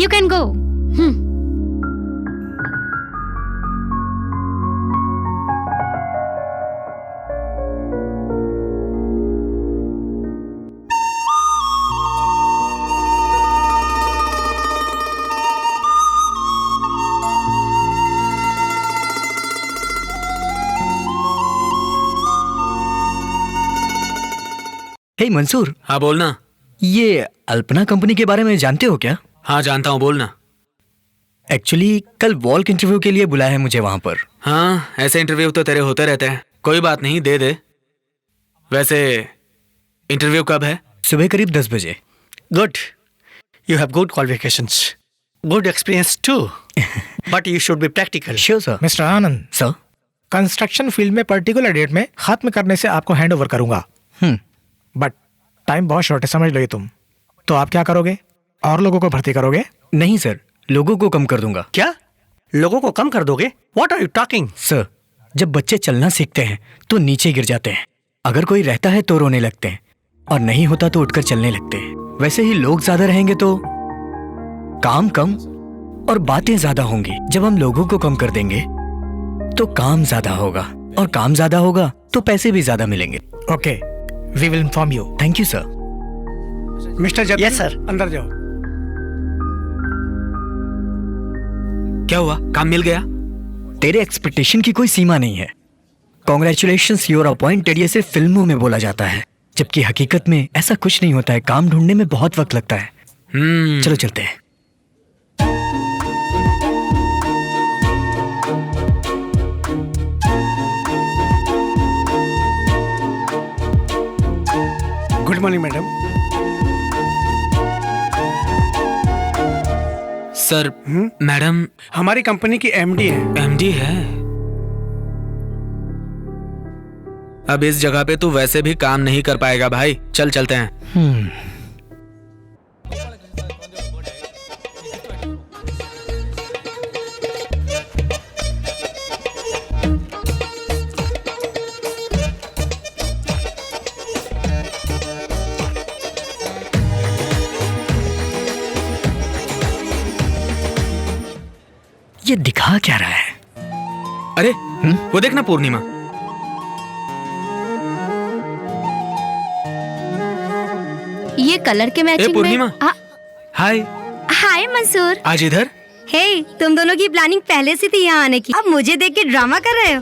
A: You can go.
D: Hey Mansoor.
C: हाँ बोलना।
D: ये अल्पना कंपनी के बारे में जानते हो क्या?
C: हाँ जानता हूँ, बोलना।
D: एक्चुअली कल वॉल्क इंटरव्यू के लिए बुलाया है मुझे वहां पर।
C: हाँ, ऐसे इंटरव्यू तो तेरे होते रहते हैं। कोई बात नहीं, दे दे। वैसे इंटरव्यू कब है?
D: सुबह करीब 10 बजे।
G: Good, you have good qualifications, good experience too, but you should be practical.
D: Sure sir.
F: Mister Anand,
D: sir,
F: construction field में पर्टिकुलर डेट में खत्म करने से आपको हैंड ओवर करूंगा, बट टाइम बहुत शॉर्ट है, समझ लो ये तुम। तो आप क्या करोगे? और लोगों को भर्ती करोगे?
D: नहीं सर, लोगों को कम कर दूंगा।
G: क्या लोगों को कम कर दोगे? What are you talking?
D: Sir, जब बच्चे चलना सीखते हैं तो नीचे गिर जाते हैं, अगर कोई रहता है तो रोने लगते हैं, और नहीं होता तो उठकर चलने लगते हैं। वैसे ही लोग ज्यादा रहेंगे तो काम कम और बातें ज्यादा होंगी। जब हम लोगों को कम कर देंगे तो काम ज्यादा होगा, और काम ज्यादा होगा तो पैसे भी ज्यादा मिलेंगे।
F: Okay, we will inform you.
D: Thank you sir.
B: Mister Jatin,
G: Yes, sir.
B: अंदर जाओ।
C: क्या हुआ? काम मिल गया?
D: तेरे एक्सपेक्टेशन की कोई सीमा नहीं है। कॉन्ग्रेचुलेशंस, यू आर अपॉइंटेड, ये सिर्फ फिल्मों में बोला जाता है, जबकि हकीकत में ऐसा कुछ नहीं होता है। काम ढूंढने में बहुत वक्त लगता है। चलो चलते हैं।
B: Good morning madam.
C: Sir, madam
B: हमारी कंपनी की एमडी है।
C: एमडी है? अब इस जगह पे तू वैसे भी काम नहीं कर पाएगा भाई। चल चलते हैं।
D: ये दिखा क्या रहा है?
C: अरे वो देखना, पूर्णिमा।
H: ये कलर के मैचिंग
C: पूर्णिमा।
H: में।
C: हाय।
H: हाय मंसूर।
C: आज इधर?
H: हे, तुम दोनों की प्लानिंग पहले से थी यहाँ आने की, अब मुझे देख के ड्रामा कर रहे हो?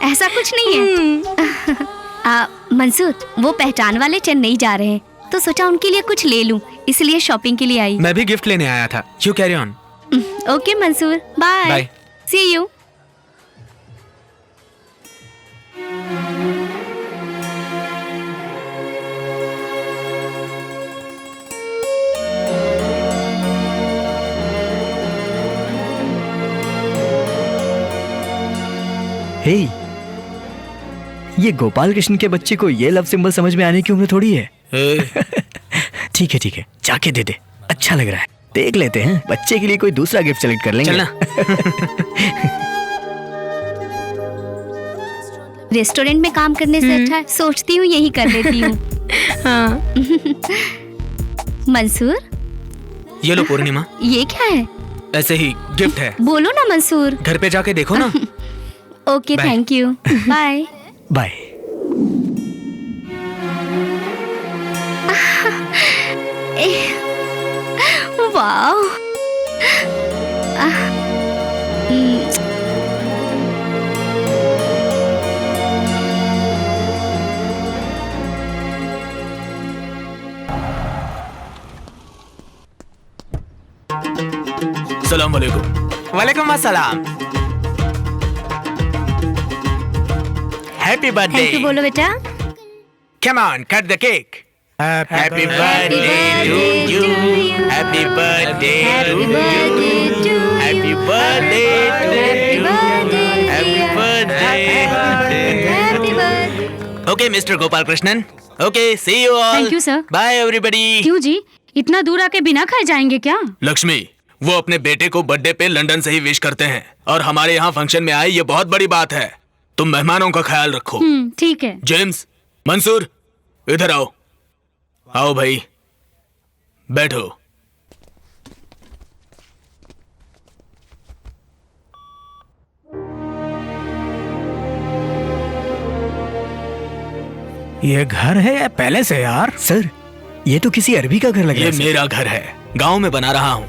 A: ऐसा कुछ नहीं है। मंसूर, वो पहचान वाले चेन्नई जा रहे हैं, तो सोचा उनके लिए कुछ ले लूं, इसलिए शॉपिंग के लिए आई।
C: मैं भी गिफ्ट लेने आया था। You carry on.
A: Okay Mansoor, bye.
C: Bye.
A: See you.
D: Hey, ये गोपाल कृष्ण के बच्चे को ये लव सिंबल समझ में आने की उम्र थोड़ी है। ठीक है, जाके दे दे, अच्छा लग रहा है। देख लेते हैं, बच्चे के लिए कोई दूसरा गिफ्ट सेलेक्ट कर लेंगे।
C: चलना।
A: रेस्टोरेंट में काम करने से अच्छा है, सोचती हूँ यही कर लेती हूँ। हाँ। मंसूर,
C: ये लो पूर्णिमा।
A: ये क्या है?
C: ऐसे ही गिफ्ट है।
A: बोलो ना मंसूर।
C: घर पे जाके देखो ना।
A: Okay, thank you, bye.
D: Bye.
A: Wow.
C: सलाम वालेकुम। वालेकुम अस्सलाम। Happy birthday.
A: थैंक यू बोलो बेटा।
C: Come on, cut the cake. Happy birthday to you. Happy birthday to you. Happy birthday to you. Happy birthday. Okay mister Gopal Krishnan. Okay, see you all.
A: Thank you sir.
C: Bye everybody.
A: क्यों जी, इतना दूर आके बिना खाए जाएंगे क्या?
C: लक्ष्मी, वो अपने बेटे को बर्थडे पे लंदन से ही विश करते हैं, और हमारे यहाँ फंक्शन में आए, ये बहुत बड़ी बात है। तुम मेहमानों का ख्याल रखो।
A: ठीक है।
C: जेम्स, मंसूर, इधर आओ। आओ भाई, बैठो।
F: ये घर है या पैलेस है यार?
D: सर, ये तो किसी अरबी का घर लग रहा
C: ये
D: है।
C: मेरा घर है, गांव में बना रहा हूँ,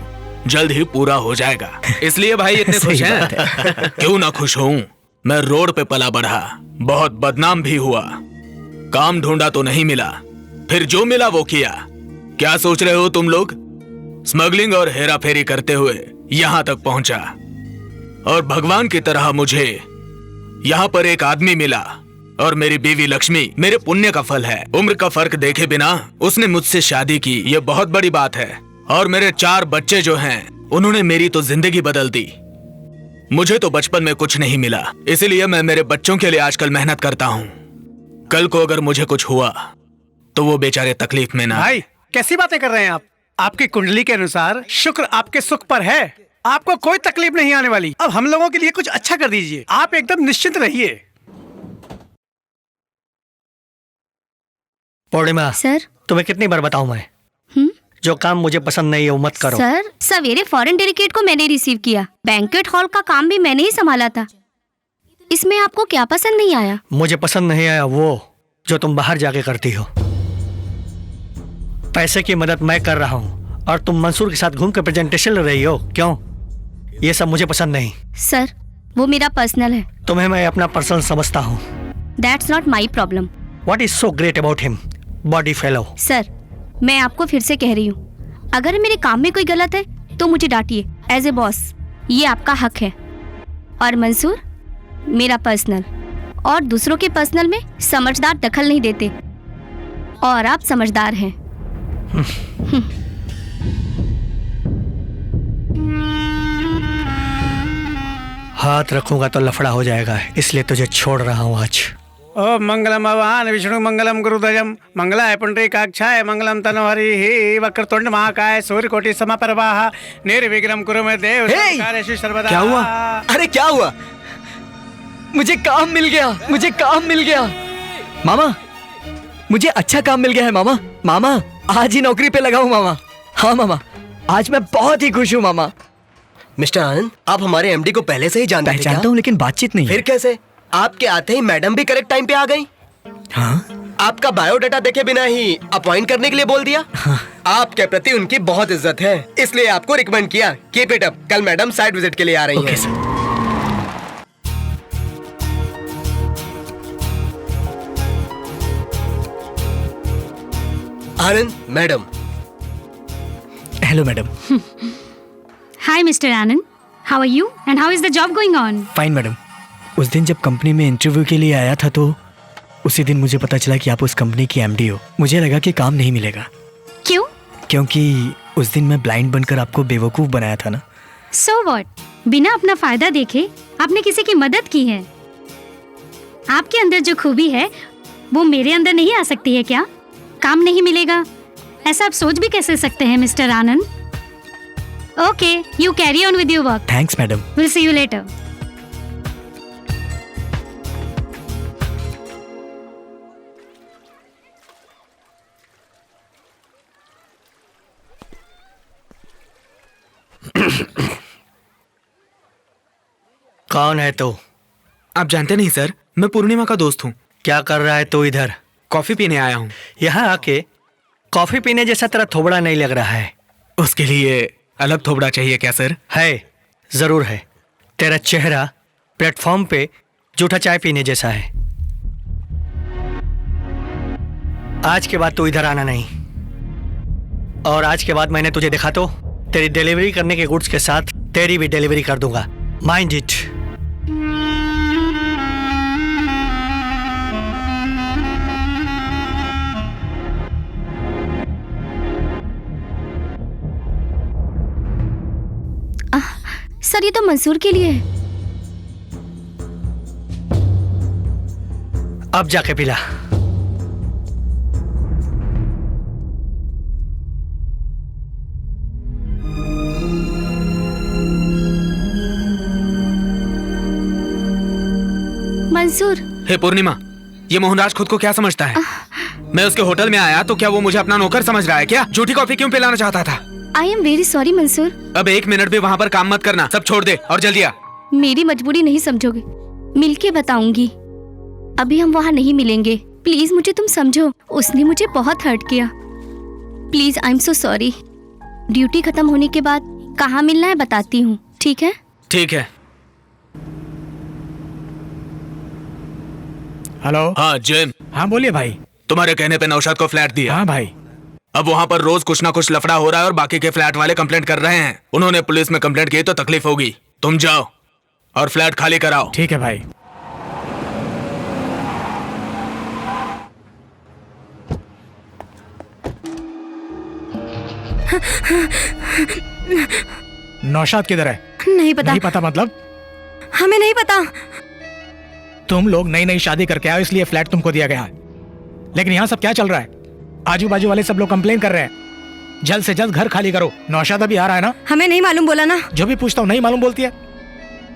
C: जल्द ही पूरा हो जाएगा, इसलिए भाई इतने खुश
D: सही
C: हैं।
D: बात है।
C: क्यों ना खुश हूँ। मैं रोड पे पला बढ़ा, बहुत बदनाम भी हुआ, काम ढूंढा तो नहीं मिला, फिर जो मिला वो किया। क्या सोच रहे हो तुम लोग? स्मगलिंग और हेरा फेरी करते हुए यहाँ तक पहुंचा और भगवान की तरह मुझे यहाँ पर एक आदमी मिला और मेरी बीवी लक्ष्मी मेरे पुण्य का फल है। उम्र का फर्क देखे बिना उसने मुझसे शादी की, ये बहुत बड़ी बात है। और मेरे 4 बच्चे जो हैं, उन्होंने मेरी तो जिंदगी बदल दी। मुझे तो बचपन में कुछ नहीं मिला, इसीलिए मैं मेरे बच्चों के लिए आजकल मेहनत करता हूँ। कल को अगर मुझे कुछ हुआ तो वो बेचारे तकलीफ में ना।
B: भाई कैसी बातें कर रहे हैं आप? आपकी कुंडली के अनुसार शुक्र आपके सुख पर है, आपको कोई तकलीफ नहीं आने वाली। अब हम लोगों के लिए कुछ अच्छा कर दीजिए, आप एकदम निश्चिंत रहिए।
G: पूर्णिमा
H: सर।
G: तुम्हें कितनी बार बताऊं मैं, जो काम मुझे पसंद नहीं है वो मत करो।
H: सर, सवेरे फॉरेन डेलीगेट को मैंने रिसीव किया, बैंक्वेट हॉल का काम भी मैंने ही संभाला था। इसमें आपको क्या पसंद नहीं आया?
G: मुझे पसंद नहीं आया वो जो तुम बाहर जाके करती हो। पैसे की मदद मैं कर रहा हूँ और तुम मंसूर के साथ घूम कर प्रेजेंटेशन ले रही हो। क्यों? ये सब मुझे पसंद नहीं।
H: सर, वो मेरा पर्सनल है।
G: तुम्हें मैं अपना पर्सनल समझता हूँ।
H: That's not my problem.
G: What is so great about him? Body fellow.
H: Sir, मैं आपको फिर से कह रही हूँ, अगर मेरे काम में कोई गलत है तो मुझे डांटिए एज ए बॉस, ये आपका हक है। और मंसूर मेरा पर्सनल, और दूसरों के पर्सनल में समझदार दखल नहीं देते, और आप समझदार हैं।
G: हाथ रखूंगा तो लफड़ा हो जाएगा, इसलिए तुझे छोड़ रहा हूँ आज।
B: ओम मंगलम भगवान विष्णु मंगलम गुरुध्वजम मंगलाय पुंडरीकाक्षाय मंगलम तनोहरि वक्रतुंड महाकाय सूर्यकोटि समप्रभा निर्विघ्नं कुरु मे देव सर्वकार्येषु सर्वदा।
D: क्या हुआ? अरे क्या हुआ? मुझे काम मिल गया, मुझे काम मिल गया। मामा, मुझे अच्छा काम मिल गया है मामा। मामा, आज ही नौकरी पे लगा हूँ मामा। हाँ मामा, आज मैं बहुत ही खुश हूँ मामा।
E: मिस्टर आनंद, आप हमारे एमडी को पहले से ही जानते थे क्या?
D: पहचानता हूँ लेकिन बातचीत नहीं।
E: फिर कैसे? आपके आते ही मैडम भी करेक्ट टाइम पे आ गई।
D: हाँ?
E: आपका बायोडाटा देखे बिना ही अपॉइंट करने के लिए बोल दिया।
D: हाँ।
E: आपके प्रति उनकी बहुत इज्जत है, इसलिए आपको रिकमेंड किया। Keep it up. कल मैडम साइट विजिट के लिए आ रही हैं। Anand, madam.
D: Hello madam.
A: Hi, Mr. Anand. How are you? And how is the job going on?
D: Fine madam. उस दिन जब कंपनी में इंटरव्यू के लिए आया था तो उसी दिन मुझे पता चला कि आप उस कंपनी की एमडी हो। मुझे लगा कि काम नहीं मिलेगा।
A: क्यों?
D: क्योंकि उस दिन मैं ब्लाइंड बनकर आपको बेवकूफ बनाया था ना।
A: So what? बिना अपना फायदा देखे आपने किसी की मदद की है। आपके अंदर जो खूबी है वो मेरे अंदर नहीं आ सकती है क्या? काम नहीं मिलेगा, ऐसा आप सोच भी कैसे सकते हैं mister Anand? Okay, you carry on with your work.
D: Thanks madam.
A: Will see you later.
G: कौन है तू?
C: आप जानते नहीं सर, मैं पूर्णिमा का दोस्त हूँ।
G: क्या कर रहा है तू इधर?
C: कॉफी पीने आया हूँ।
G: यहाँ आके कॉफी पीने जैसा तेरा थोबड़ा नहीं लग रहा है।
C: उसके लिए अलग थोबड़ा चाहिए क्या सर?
G: है, जरूर है। तेरा चेहरा प्लेटफॉर्म पे जूठा चाय पीने जैसा है। आज के बाद तू इधर आना नहीं, और आज के बाद मैंने तुझे देखा तो तेरी डिलीवरी करने के गुड्स के साथ तेरी भी डिलीवरी कर दूंगा। Mind it.
H: सर, ये तो मंसूर के लिए है।
G: अब जाके पिला।
H: मंसूर।
C: हे पूर्णिमा, ये मोहनराज खुद को क्या समझता है? मैं उसके होटल में आया तो क्या वो मुझे अपना नौकर समझ रहा है क्या? झूठी कॉफी क्यों पिलाना चाहता था?
H: I am very sorry Mansoor.
C: अब 1 मिनट भी वहाँ पर काम मत करना, सब छोड़ दे और जल्दी आ।
H: मेरी मजबूरी नहीं समझोगे, मिलके बताऊंगी। अभी हम वहाँ नहीं मिलेंगे, प्लीज मुझे तुम समझो। उसने मुझे बहुत हर्ट किया। Please, I am so sorry. Duty खत्म होने के बाद कहाँ मिलना है बताती हूँ, ठीक है?
C: ठीक है।
F: हेलो।
C: हाँ जिम।
F: हाँ बोलिए भाई।
C: तुम्हारे कहने पे नौशाद को फ्लैट दिया।
F: हाँ भाई।
C: अब वहाँ पर रोज कुछ ना कुछ लफड़ा हो रहा है और बाकी के फ्लैट वाले कंप्लेंट कर रहे हैं। उन्होंने पुलिस में कंप्लेंट की तो तकलीफ होगी। तुम जाओ और फ्लैट खाली कराओ।
F: ठीक है भाई। नौशाद किधर है?
H: नहीं पता।
F: नहीं पता मतलब?
H: हमें नहीं पता।
F: तुम लोग नई नई शादी करके आओ इसलिए फ्लैट तुमको दिया गया है, लेकिन यहाँ सब क्या चल रहा है? आजू बाजू वाले सब लोग कंप्लेन कर रहे हैं। जल्द से जल्द घर खाली करो। नौशाद अभी आ रहा है ना?
H: हमें नहीं मालूम बोला ना।
F: जो भी पूछता हूँ नहीं मालूम बोलती है।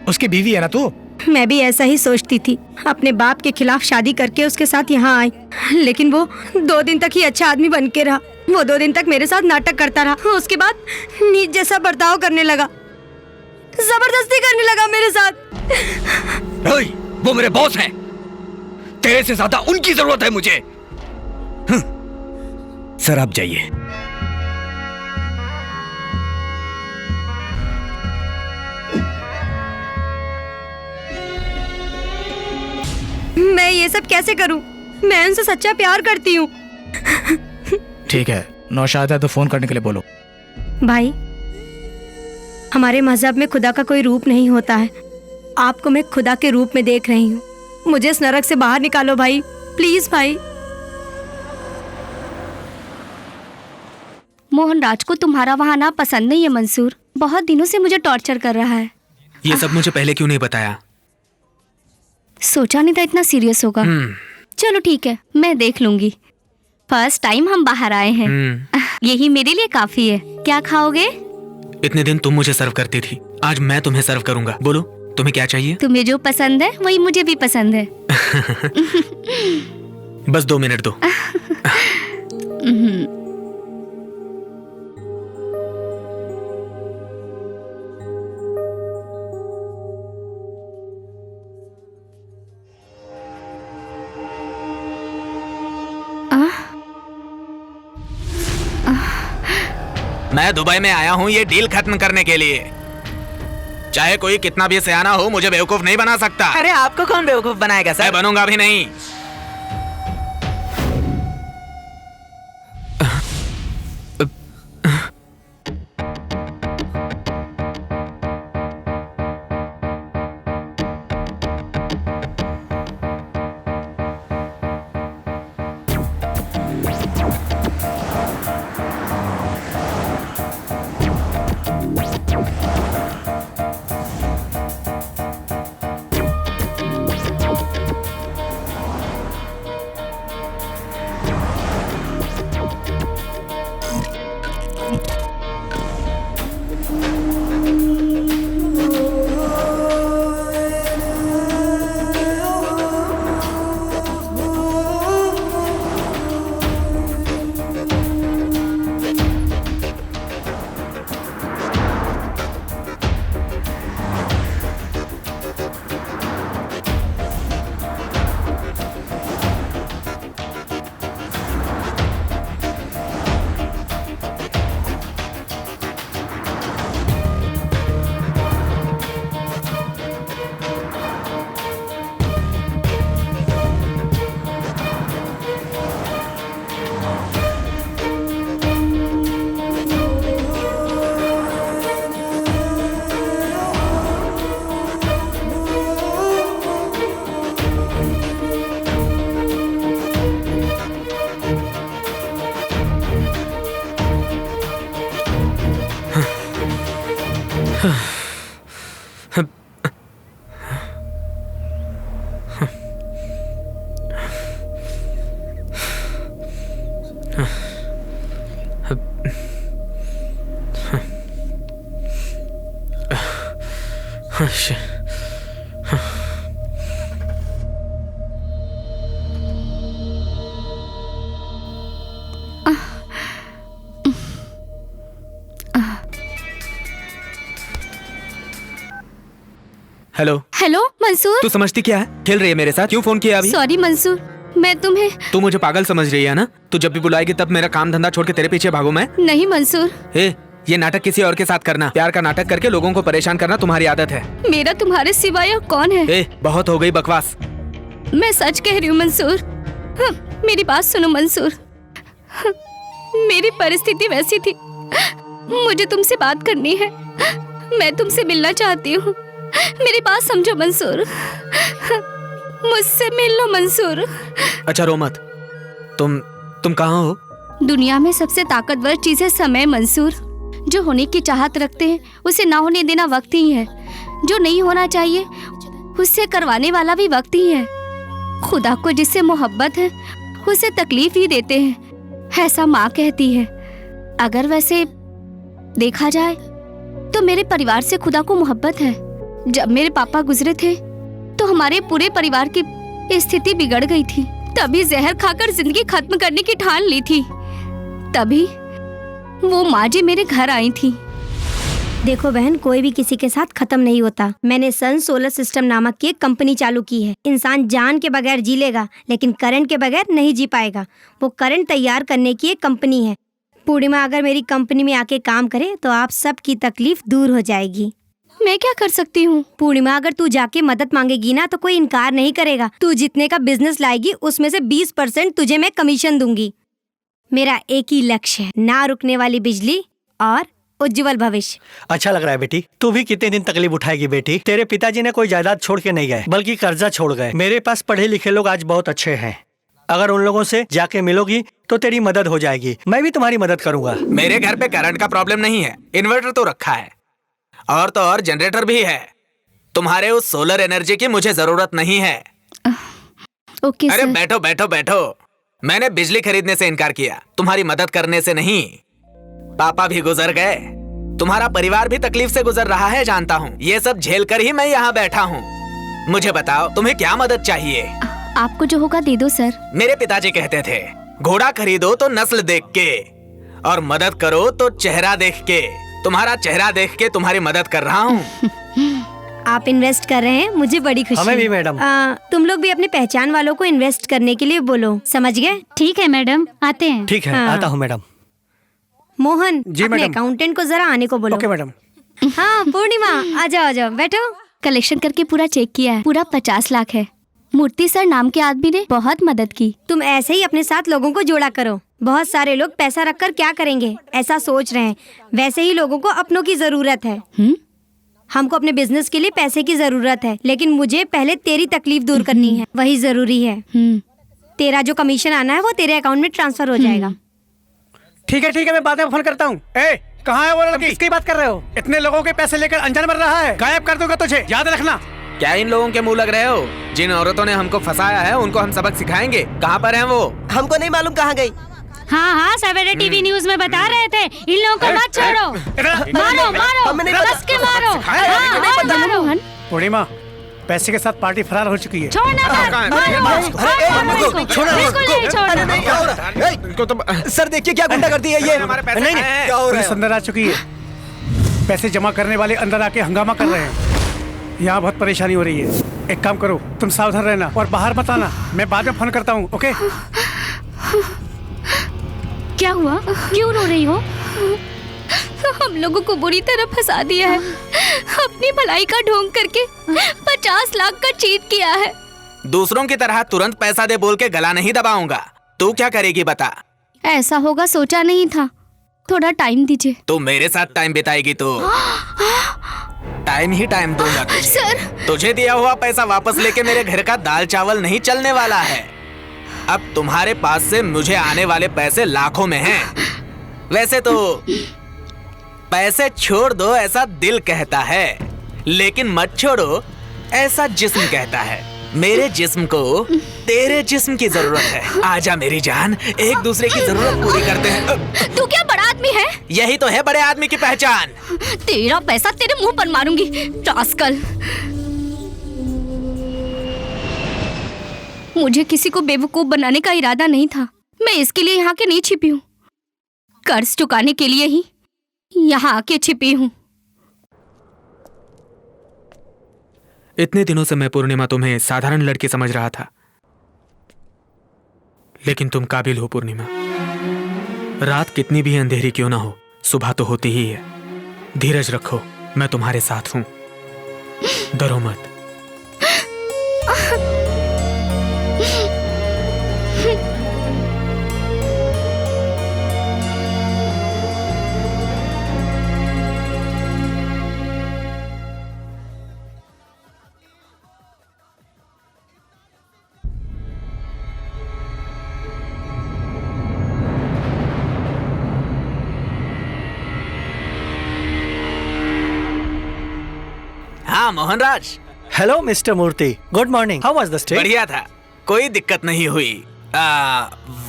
F: उसकी बीवी है ना तू?
H: मैं भी ऐसा ही सोचती थी, अपने बाप के खिलाफ शादी करके उसके साथ यहाँ आई, लेकिन वो 2 दिन तक ही अच्छा आदमी बन के रहा। वो 2 दिन तक मेरे साथ नाटक करता रहा, उसके बाद नीच जैसा बर्ताव करने लगा, जबरदस्ती करने लगा मेरे साथ।
D: ओए, वो मेरे बॉस हैं। तेरे से ज्यादा उनकी जरूरत है मुझे। सर आप जाइए।
H: मैं ये सब कैसे करूं? मैं उनसे सच्चा प्यार करती हूँ।
F: ठीक है, नौशाद है तो फोन करने के लिए बोलो।
H: भाई, हमारे मजहब में खुदा का कोई रूप नहीं होता है। आपको मैं खुदा के रूप में देख रही हूँ। मुझे इस नरक से बाहर निकालो भाई, प्लीज भाई।
A: मोहन राज को तुम्हारा वहाँ ना पसंद नहीं है मंसूर। बहुत दिनों से मुझे टॉर्चर कर रहा है।
C: ये सब मुझे पहले क्यों नहीं बताया?
A: सोचा नहीं था इतना सीरियस होगा। चलो ठीक है, मैं देख लूंगी। फर्स्ट टाइम हम बाहर आए हैं, यही मेरे लिए काफी है। क्या खाओगे?
C: इतने दिन तुम मुझे सर्व करती थी, आज मैं तुम्हें सर्व करूंगा। बोलो तुम्हें क्या चाहिए?
A: तुम्हें जो पसंद है वही मुझे भी पसंद है।
C: बस 2 मिनट दो। मैं दुबई में आया हूँ ये डील खत्म करने के लिए। चाहे कोई कितना भी सयाना हो, मुझे बेवकूफ नहीं बना सकता।
L: अरे आपको कौन बेवकूफ बनाएगा सर?
C: मैं बनूंगा भी नहीं। Hello
A: hello Mansoor.
C: तू समझती क्या है? खेल रही है मेरे साथ? क्यों फोन किया अभी?
A: सॉरी मंसूर, मैं तुम्हें।
C: तू मुझे पागल समझ रही है ना? तू जब भी बुलाएगी तब मेरा काम धंधा छोड़ के तेरे पीछे भागू मैं?
A: नहीं मंसूर।
C: ये नाटक किसी और के साथ करना, प्यार का नाटक करके लोगों को परेशान करना तुम्हारी आदत है।
A: मेरा तुम्हारे सिवाय और कौन है?
C: बहुत हो गई बकवास।
A: मैं सच कह रही हूँ मंसूर। मेरी बात सुनो मंसूर।
J: मेरी परिस्थिति वैसी थी। मुझे तुमसे बात करनी है, मैं तुमसे मिलना चाहती हूँ। मेरी बात समझो मंसूर, मुझसे मिल लो मंसूर।
C: अच्छा रो मत। तुम कहाँ हो?
J: दुनिया में सबसे ताकतवर चीज है समय मंसूर। जो होने की चाहत रखते हैं उसे ना होने देना वक्त ही है। जो नहीं होना चाहिए उससे करवाने वाला भी वक्त ही है। खुदा को जिससे मोहब्बत है उसे तकलीफ ही देते हैं, ऐसा माँ कहती है। अगर वैसे देखा जाए तो मेरे परिवार से खुदा को मोहब्बत है। जब मेरे पापा गुजरे थे तो हमारे पूरे परिवार की स्थिति बिगड़ गई थी। तभी जहर खाकर जिंदगी खत्म करने की ठान ली थी। तभी वो माँ जी मेरे घर आई थी।
H: देखो बहन, कोई भी किसी के साथ खत्म नहीं होता। मैंने सन सोलर सिस्टम नामक की एक कंपनी चालू की है। इंसान जान के बगैर जी लेगा लेकिन करंट के बगैर नहीं जी पाएगा। वो करंट तैयार करने की एक कंपनी है। पूर्णिमा अगर मेरी कंपनी में आके काम करे तो आप सब की तकलीफ दूर हो जाएगी।
J: मैं क्या कर सकती हूँ?
H: पूर्णिमा, अगर तू जाके मदद मांगेगी ना तो कोई इनकार नहीं करेगा। तू जितने का बिजनेस लाएगी उसमें से 20% तुझे मैं कमीशन दूंगी। मेरा एक ही लक्ष्य है, ना रुकने वाली बिजली और उज्जवल भविष्य।
G: अच्छा लग रहा है बेटी। तू भी कितने दिन तकलीफ उठाएगी बेटी? तेरे पिताजी ने कोई जायदाद छोड़ के नहीं गए बल्कि कर्जा छोड़ गए। मेरे पास पढ़े लिखे लोग आज बहुत अच्छे हैं। अगर उन लोगों से जाके मिलोगी तो तेरी मदद हो जाएगी। मैं भी तुम्हारी मदद करूंगा।
C: मेरे घर पे करंट का प्रॉब्लम नहीं है, इन्वर्टर तो रखा है और तो और जनरेटर भी है। तुम्हारे उस सोलर एनर्जी की मुझे जरूरत नहीं है।
J: ओके
C: अरे
J: सर।
C: बैठो बैठो बैठो। मैंने बिजली खरीदने से इनकार किया, तुम्हारी मदद करने से नहीं। पापा भी गुजर गए, तुम्हारा परिवार भी तकलीफ से गुजर रहा है, जानता हूँ। ये सब झेल कर ही मैं यहाँ बैठा हूँ। मुझे बताओ तुम्हें क्या मदद चाहिए?
J: आपको जो होगा दे दो सर।
C: मेरे पिताजी कहते थे घोड़ा खरीदो तो नस्ल देख के और मदद करो तो चेहरा देख के। तुम्हारा चेहरा देख के तुम्हारी मदद कर रहा हूँ।
H: आप इन्वेस्ट कर रहे हैं, मुझे बड़ी खुशी
G: हमें भी
H: है।
G: मैडम।
H: तुम लोग भी अपने पहचान वालों को इन्वेस्ट करने के लिए बोलो, समझ गए?
A: ठीक है मैडम, आते हैं।
G: ठीक है,
H: हाँ।
G: आता हूँ मैडम।
H: मोहन,
B: जी
H: अपने
B: मैडम।
H: अकाउंटेंट को जरा आने को बोलो।
B: Okay madam.
H: हाँ पूर्णिमा, आ जाओ बैठो।
J: कलेक्शन करके पूरा चेक किया है, पूरा 50 लाख है। मूर्ति सर नाम के आदमी ने बहुत मदद की।
H: तुम ऐसे ही अपने साथ लोगों को जोड़ा करो। बहुत सारे लोग पैसा रखकर क्या करेंगे ऐसा सोच रहे हैं, वैसे ही लोगों को अपनों की जरूरत है। हमको अपने बिजनेस के लिए पैसे की जरूरत है, लेकिन मुझे पहले तेरी तकलीफ दूर करनी है, वही जरूरी है। तेरा जो कमीशन आना है वो तेरे अकाउंट में ट्रांसफर हो जाएगा।
B: ठीक है, मैं बाद में फोन करता हूँ। ए, कहाँ है वो लड़की? किसकी बात कर रहे हो? इतने लोगों के पैसे लेकर अनजान मर रहा है, गायब कर दूंगा तुझे, याद रखना।
C: क्या इन लोगों के मुंह लग रहे हो? जिन औरतों ने हमको फंसाया है उनको हम सबक सिखाएंगे। कहाँ पर हैं वो?
E: हमको नहीं मालूम कहाँ गई।
A: हाँ, सवेरे टीवी न्यूज में बता रहे थे, इन लोगों को मत छोड़ो। मारो,
E: हमें नहीं
A: कस के मारो। हाँ, मारो।
B: पूर्णिमा, पैसे के साथ पार्टी फरार हो चुकी है।
A: छोड़ना मत, मारो। बिल्कुल नहीं छोड़ना।
C: इनको तो
E: सर देखिए क्या गुंडा करती है ये।
C: हमारे पैसे
E: नहीं,
C: कहाँ हैं?
E: क्या हो रहा
B: पुलिस
E: है?
B: अंदर आ चुकी है। पैसे जमा करने वाले अंदर आके हंगामा कर रहे हैं। यहाँ बहुत परेशानी हो रही है। एक काम करो, तुम सावधान रहना और बाहर मत आना। मैं बाद में फोन करता हूँ, ओके?
A: क्या हुआ? क्यों रो रही हो?
J: हम लोगों को बुरी तरह फंसा दिया है। अपनी भलाई का ढोंग करके 50 लाख का चीट किया है।
C: दूसरों की तरह तुरंत पैसा दे बोल के गला नहीं दबाऊंगा। तू क्या करेगी बता?
J: ऐसा होगा सोचा नहीं था, थोड़ा टाइम दीजिए।
C: तू मेरे साथ टाइम बिताएगी तो टाइम ही टाइम दूंगा तुझे।
J: सर,
C: तुझे दिया हुआ पैसा वापस लेके मेरे घर का दाल चावल नहीं चलने वाला है। अब तुम्हारे पास से मुझे आने वाले पैसे लाखों में हैं। वैसे तो पैसे छोड़ दो ऐसा दिल कहता है, लेकिन मत छोड़ो ऐसा जिस्म कहता है। मेरे जिस्म को तेरे जिस्म की जरूरत है। आजा मेरी जान, एक दूसरे की जरूरत पूरी करते हैं।
J: तू क्या बड़ा आदमी है?
C: यही तो है बड़े आदमी की पहचान।
J: तेरा पैसा तेरे मुंह पर मारूंगी, रास्कल। मुझे किसी को बेवकूफ बनाने का इरादा नहीं था। मैं इसके लिए यहाँ के नहीं छिपी हूँ, कर्ज चुकाने के लिए ही यहाँ आके छिपी हूँ।
C: इतने दिनों से मैं पूर्णिमा तुम्हें साधारण लड़की समझ रहा था, लेकिन तुम काबिल हो पूर्णिमा। रात कितनी भी अंधेरी क्यों ना हो, सुबह तो होती ही है। धीरज रखो, मैं तुम्हारे साथ हूं, डरो मत। Mohanraj.
G: Hello mister Murthy, good morning. How was the stay?
C: बढ़िया था, कोई दिक्कत नहीं हुई।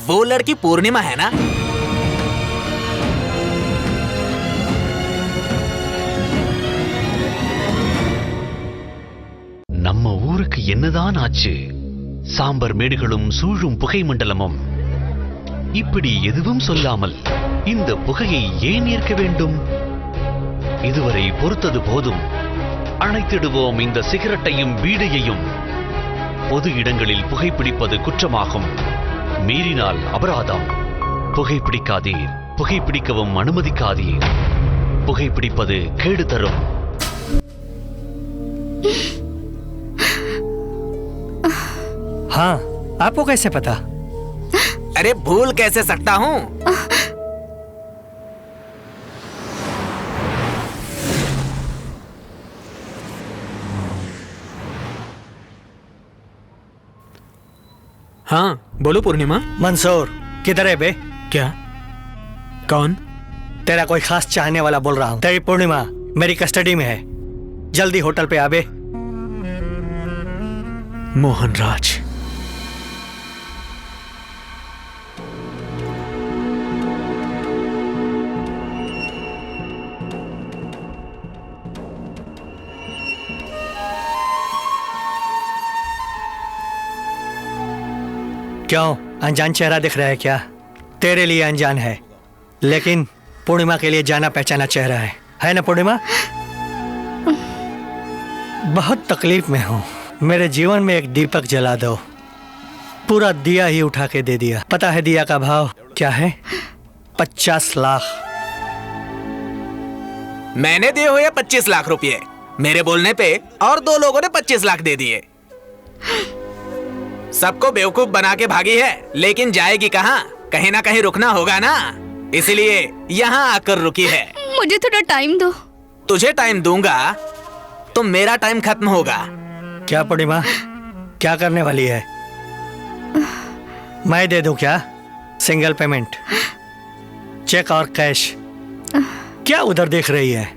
C: वो लड़की पूर्णिमा है ना?
M: நம்ம ஊருக்கு என்னதான் ஆச்சு? சாம்பர் மேடுகளும் சூழும் புகை மண்டலமும். இப்படி எதுவும் சொல்லாமல் இந்த புகையை ஏன் ஏற்க வேண்டும்? இதுவரை பொறுத்தது போதும். அணைத்திடுவோம் இந்த சிகரெட்டையும் பீடியையும். பொது இடங்களில் புகைப்பிடிப்பது குற்றமாகும். மீறினால் அபராதம். புகைப்பிடிக்காதீர், புகைப்பிடிக்கவும் அனுமதிக்காதீர். புகைப்பிடிப்பது கேடு தரும்.
G: हाँ, आपको कैसे पता?
C: अरे भूल कैसे सकता हूँ? हाँ बोलो पूर्णिमा।
G: मंसूर किधर है बे?
C: क्या? कौन?
G: तेरा कोई खास चाहने वाला बोल रहा हूँ। तेरी पूर्णिमा मेरी कस्टडी में है, जल्दी होटल पे आ बे।
C: मोहनराज,
G: क्यों अनजान चेहरा दिख रहा है क्या? तेरे लिए अनजान है, लेकिन पूर्णिमा के लिए जाना पहचाना चेहरा है ना पूर्णिमा? बहुत तकलीफ में हूँ, मेरे जीवन में एक दीपक जला दो। पूरा दिया ही उठा के दे दिया। पता है दिया का भाव क्या है? 50 लाख।
C: मैंने दिए हुए 25 लाख रुपए। मेरे बोलने पे और 2 लोगों ने 25 लाख दे दिए। सबको बेवकूफ बना के भागी है, लेकिन जाएगी कहाँ? कहीं ना कहीं रुकना होगा ना, इसलिए यहाँ आकर रुकी है।
J: मुझे थोड़ा टाइम दो।
C: तुझे टाइम दूंगा तो मेरा टाइम खत्म होगा।
G: क्या पूर्णिमा, क्या करने वाली है? मैं दे दूं क्या? सिंगल पेमेंट, चेक और कैश? क्या उधर देख रही है?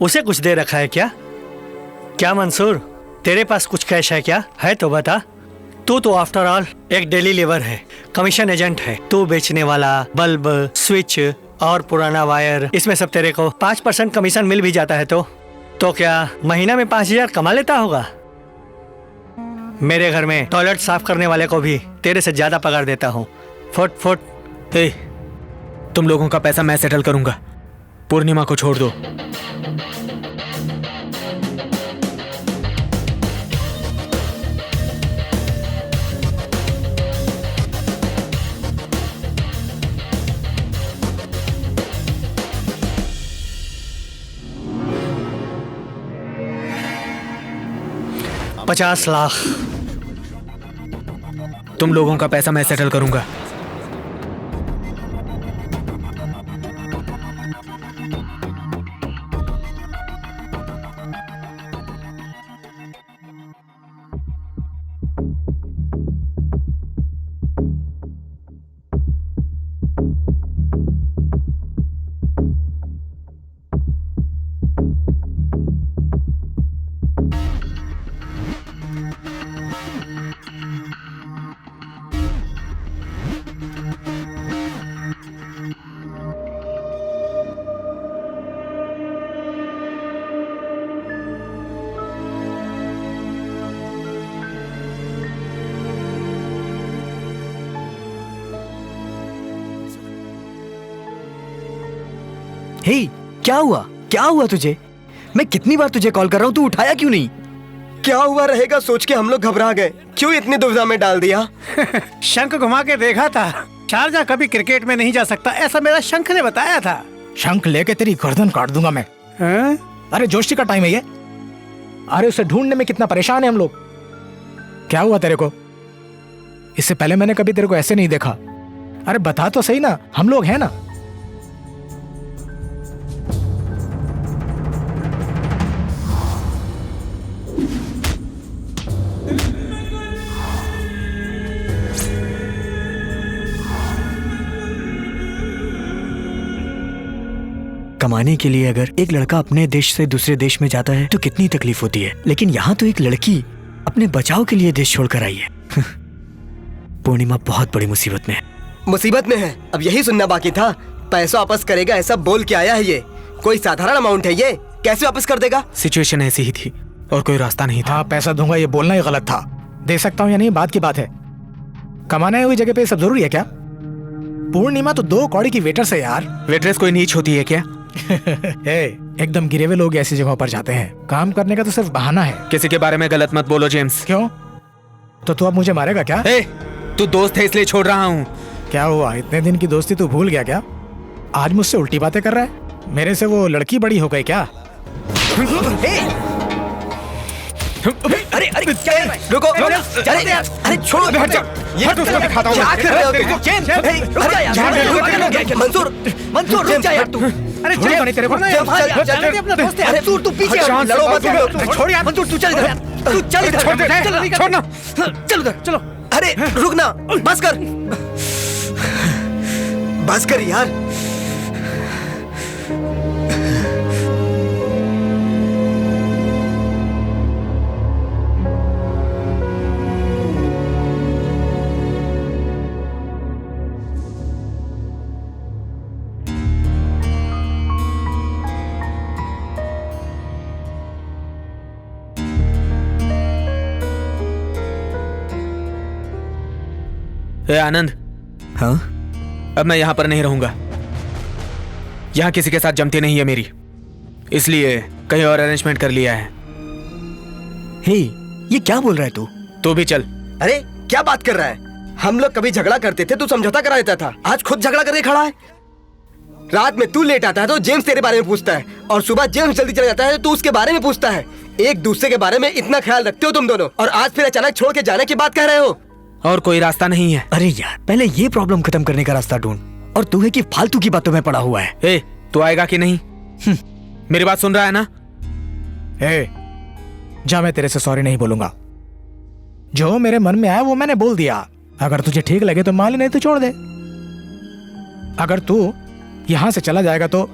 G: उसे कुछ दे रखा है क्या? क्या मंसूर, तेरे पास कुछ कैश है क्या? है तो बता। तू तो आफ्टर ऑल एक डेली लेबर है, कमीशन एजेंट है। तू बेचने वाला बल्ब, स्विच और पुराना वायर, इसमें सब तेरे को 5% कमीशन मिल भी जाता है तो क्या महीना में 5,000 कमा लेता होगा? मेरे घर में टॉयलेट साफ करने वाले को भी तेरे से ज्यादा पगार देता हूँ। Foot foot.
C: तुम लोगों का पैसा मैं सेटल करूंगा, पूर्णिमा को छोड़ दो।
G: $50 लाख।
C: तुम लोगों का पैसा मैं सेटल करूंगा।
D: हे, क्या हुआ? क्या हुआ तुझे? मैं कितनी बार तुझे कॉल कर रहा हूँ, तू उठाया क्यों नहीं?
E: क्या हुआ रहेगा सोच के हम लोग घबरा गए। क्यों इतनी दुविधा में डाल दिया?
B: शंख घुमा के देखा था। शारजा कभी क्रिकेट में नहीं जा सकता, ऐसा मेरा शंख ने बताया था।
F: शंख लेके तेरी गर्दन काट दूंगा मैं। अरे जोशी का टाइम है ये। अरे उसे ढूंढने में कितना परेशान है हम लोग। क्या हुआ तेरे को? इससे पहले मैंने कभी तेरे को ऐसे नहीं देखा। अरे बता तो सही ना, हम लोग हैं ना।
D: कमाने के लिए अगर एक लड़का अपने देश से दूसरे देश में जाता है तो कितनी तकलीफ होती है, लेकिन यहाँ तो एक लड़की अपने बचाव के लिए देश छोड़कर आई है। पूर्णिमा बहुत बड़ी मुसीबत में है।
E: मुसीबत में है? अब यही सुनना बाकी था। पैसा वापस करेगा ऐसा बोल के आया है ये। कोई साधारण अमाउंट है ये? कैसे वापस कर देगा?
C: सिचुएशन ऐसी ही थी और कोई रास्ता नहीं था।
F: हाँ, पैसा दूंगा ये बोलना ही गलत था। दे सकता हूँ या नहीं बात की बात है। कमाने हुई जगह पे सब जरूरी है क्या? पूर्णिमा तो 2 कौड़ी की वेटर से यार।
C: वेटरेस कोई नीच होती है क्या?
F: एकदम गिरे हुए लोग ऐसी जगहों पर जाते हैं। काम करने का तो सिर्फ बहाना है।
C: किसी के बारे में गलत मत बोलो जेम्स।
F: क्यों? तो तू अब मुझे मारेगा क्या?
C: तू दोस्त है इसलिए छोड़ रहा हूँ।
F: क्या हुआ, इतने दिन की दोस्ती तू भूल गया क्या? आज मुझसे उल्टी बातें कर रहा है? मेरे से वो लड़की बड़ी हो गई क्या?
E: अरे अरे क्या है? रुको, अरे छोड़ो, हट जाओ। ये उसको दिखाता हूँ। क्या कर रहे हो तुम? मंसूर रुक जा यार तू।
F: अरे चल नहीं तेरे को ना
E: चल अपना दोस्त है। अरे तू पीछे लड़ो मत। छोड़ यार मंसूर, तू चल इधर। तू चल इधर।
F: छोड़ना।
E: चल उधर चलो। अरे रुक ना, बस कर। बस कर यार।
C: आनंद।
D: हाँ?
C: अब मैं यहाँ पर नहीं रहूंगा। यहाँ किसी के साथ जमती नहीं है मेरी, इसलिए कहीं और अरेंजमेंट कर लिया है।
D: हे, ये क्या बोल रहा है तू?
C: तू भी चल।
E: अरे क्या बात कर रहा है? हम लोग कभी झगड़ा करते थे, तू समझौता करा देता था। आज खुद झगड़ा करके खड़ा है। रात में तू लेट आता है तो जेम्स तेरे बारे में पूछता है, और सुबह जेम्स जल्दी चला जाता है तो तू उसके बारे में पूछता है। एक दूसरे के बारे में इतना ख्याल रखते हो तुम दोनों, और आज फिर अचानक छोड़ के जाने की बात कह रहे हो।
C: और कोई रास्ता नहीं है।
D: अरे यार, पहले ये प्रॉब्लम खत्म करने का रास्ता ढूंढ, और तू है कि फालतू की बातों में पड़ा हुआ है।
C: तू आएगा कि नहीं? मेरी बात सुन रहा है ना?
F: जा, मैं तेरे से सॉरी नहीं बोलूंगा। जो मेरे मन में आया वो मैंने बोल दिया। अगर तुझे ठीक लगे तो मान ले, नहीं तो छोड़ दे। अगर तू यहां से चला जाएगा तो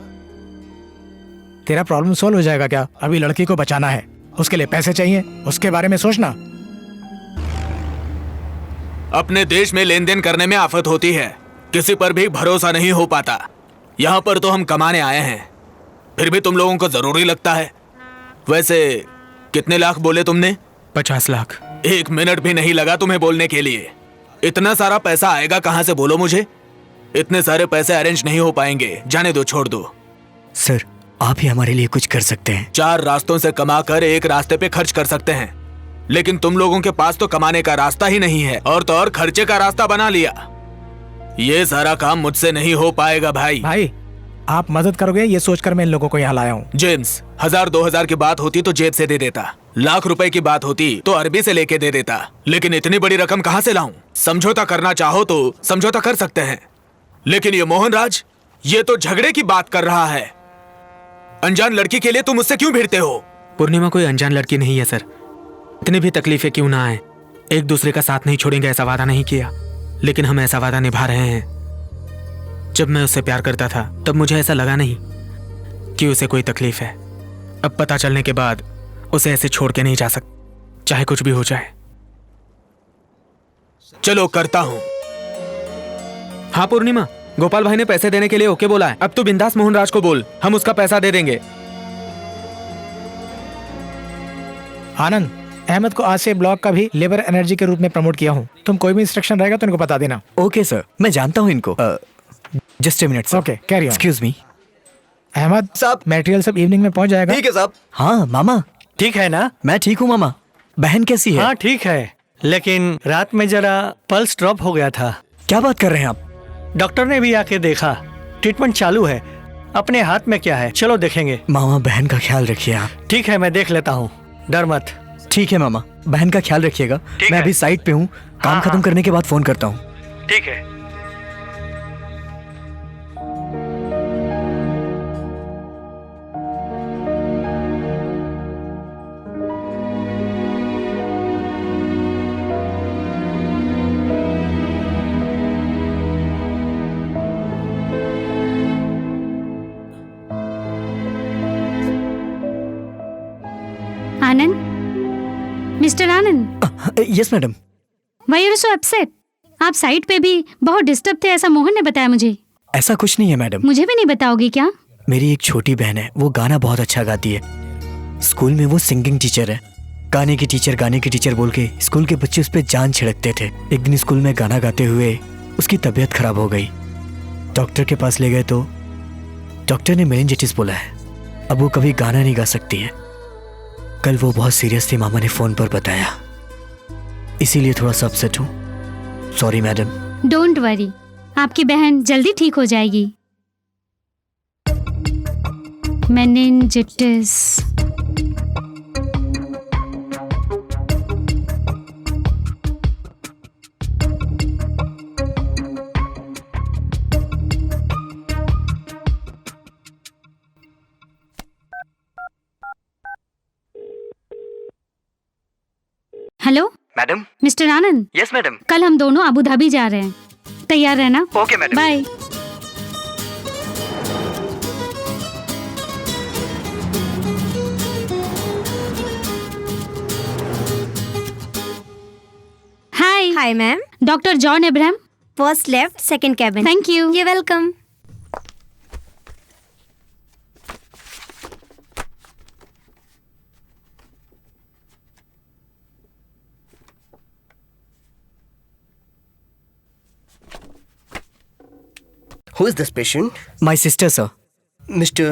F: तेरा प्रॉब्लम सॉल्व हो जाएगा क्या? अभी लड़की को बचाना है, उसके लिए पैसे चाहिए, उसके बारे में सोचना।
C: अपने देश में लेन देन करने में आफत होती है, किसी पर भी भरोसा नहीं हो पाता। यहाँ पर तो हम कमाने आए हैं, फिर भी तुम लोगों को जरूरी लगता है। वैसे कितने लाख बोले तुमने?
F: 50 लाख।
C: 1 मिनट भी नहीं लगा तुम्हें बोलने के लिए। इतना सारा पैसा आएगा कहाँ से, बोलो मुझे? इतने सारे पैसे अरेंज नहीं हो पाएंगे। जाने दो, छोड़ दो।
D: सर, आप ही हमारे लिए कुछ कर सकते हैं।
C: 4 रास्तों से कमाकर एक रास्ते पे खर्च कर सकते हैं, लेकिन तुम लोगों के पास तो कमाने का रास्ता ही नहीं है, और तो और खर्चे का रास्ता बना लिया। ये सारा काम मुझसे नहीं हो पाएगा भाई।
F: आप मदद करोगे ये सोचकर मैं इन लोगों को यहाँ लाया हूँ।
C: जेम्स, 1000-2000 की बात होती तो जेब से दे देता, लाख रुपए की बात होती तो अरबी से लेके दे देता, लेकिन इतनी बड़ी रकम कहाँ से लाऊं? समझौता करना चाहो तो समझौता कर सकते हैं, लेकिन ये मोहनराज, ये तो झगड़े की बात कर रहा है। अनजान लड़की के लिए तुम मुझसे क्यों भिड़ते हो? पूर्णिमा कोई अनजान लड़की नहीं है सर। इतनी भी तकलीफें क्यों ना आए, एक दूसरे का साथ नहीं छोड़ेंगे ऐसा वादा नहीं किया, लेकिन हम ऐसा वादा निभा रहे हैं। जब मैं उससे प्यार करता था तब मुझे ऐसा लगा नहीं कि उसे कोई तकलीफ है। अब पता चलने के बाद उसे ऐसे छोड़ के नहीं जा सकता, चाहे कुछ भी हो जाए। चलो करता हूं। हाँ पूर्णिमा, गोपाल भाई ने पैसे देने के लिए ओके बोला है। अब तो बिंदास मोहनराज को बोल, हम उसका पैसा दे देंगे।
F: आनंद, अहमद को आज से ब्लॉक का भी लेबर एनर्जी के रूप में प्रमोट किया हूँ। तुम कोई भी इंस्ट्रक्शन रहेगा तो इनको बता देना।
D: ओके सर, मैं जानता हूँ इनको। Just a minute.
F: Okay, carry on.
D: Excuse me.
F: Ahmed साहब, मटेरियल सब इवनिंग में पहुंच जाएगा।
E: ठीक है साहब।
D: हाँ मामा,
G: ठीक है ना?
D: मैं ठीक हूँ मामा। बहन कैसी है?
G: हाँ ठीक है, लेकिन रात में जरा पल्स ड्रॉप हो गया था।
D: क्या बात कर रहे हैं आप?
G: डॉक्टर ने भी आके देखा, ट्रीटमेंट चालू है। अपने हाथ में क्या है, चलो देखेंगे।
D: मामा, बहन का ख्याल रखिए आप।
G: ठीक है, मैं देख लेता हूँ, डर मत।
D: ठीक है मामा, बहन का ख्याल रखिएगा। मैं अभी साइट पे हूँ, काम खत्म करने के बाद फोन करता हूँ।
G: ठीक है।
A: Anand, mister Anand.
D: Yes madam.
A: Why are you so upset? आप साइट पे भी बहुत डिस्टर्ब थे, ऐसा मोहन ने बताया मुझे।
D: ऐसा कुछ नहीं है मैडम।
A: मुझे भी नहीं बताओगे क्या?
D: मेरी एक छोटी बहन है, वो गाना बहुत अच्छा गाती है। स्कूल में वो सिंगिंग टीचर है। गाने की टीचर बोल के स्कूल के बच्चे उस पर जान छिड़कते थे। एक दिन स्कूल में गाना गाते हुए उसकी तबीयत खराब हो गई। डॉक्टर के पास ले गए तो डॉक्टर ने मेनिंजाइटिस बोला है। अब वो कभी गाना नहीं गा सकती है। कल वो बहुत सीरियस थी, मामा ने फोन पर बताया, इसीलिए थोड़ा सा अपसेट हूँ। Sorry madam.
A: डोंट वरी, आपकी बहन जल्दी ठीक हो जाएगी। Meningitis. Hello
D: madam.
A: Mister Anand.
D: Yes madam.
A: कल हम दोनों अबू धाबी जा रहे हैं, तैयार रहना।
D: Okay madam.
A: Bye. Hi.
H: Hi ma'am.
A: Doctor John Abraham,
H: first left, second cabin.
A: Thank you.
H: You're welcome.
E: Who is this patient?
D: My sister, sir.
E: Mr.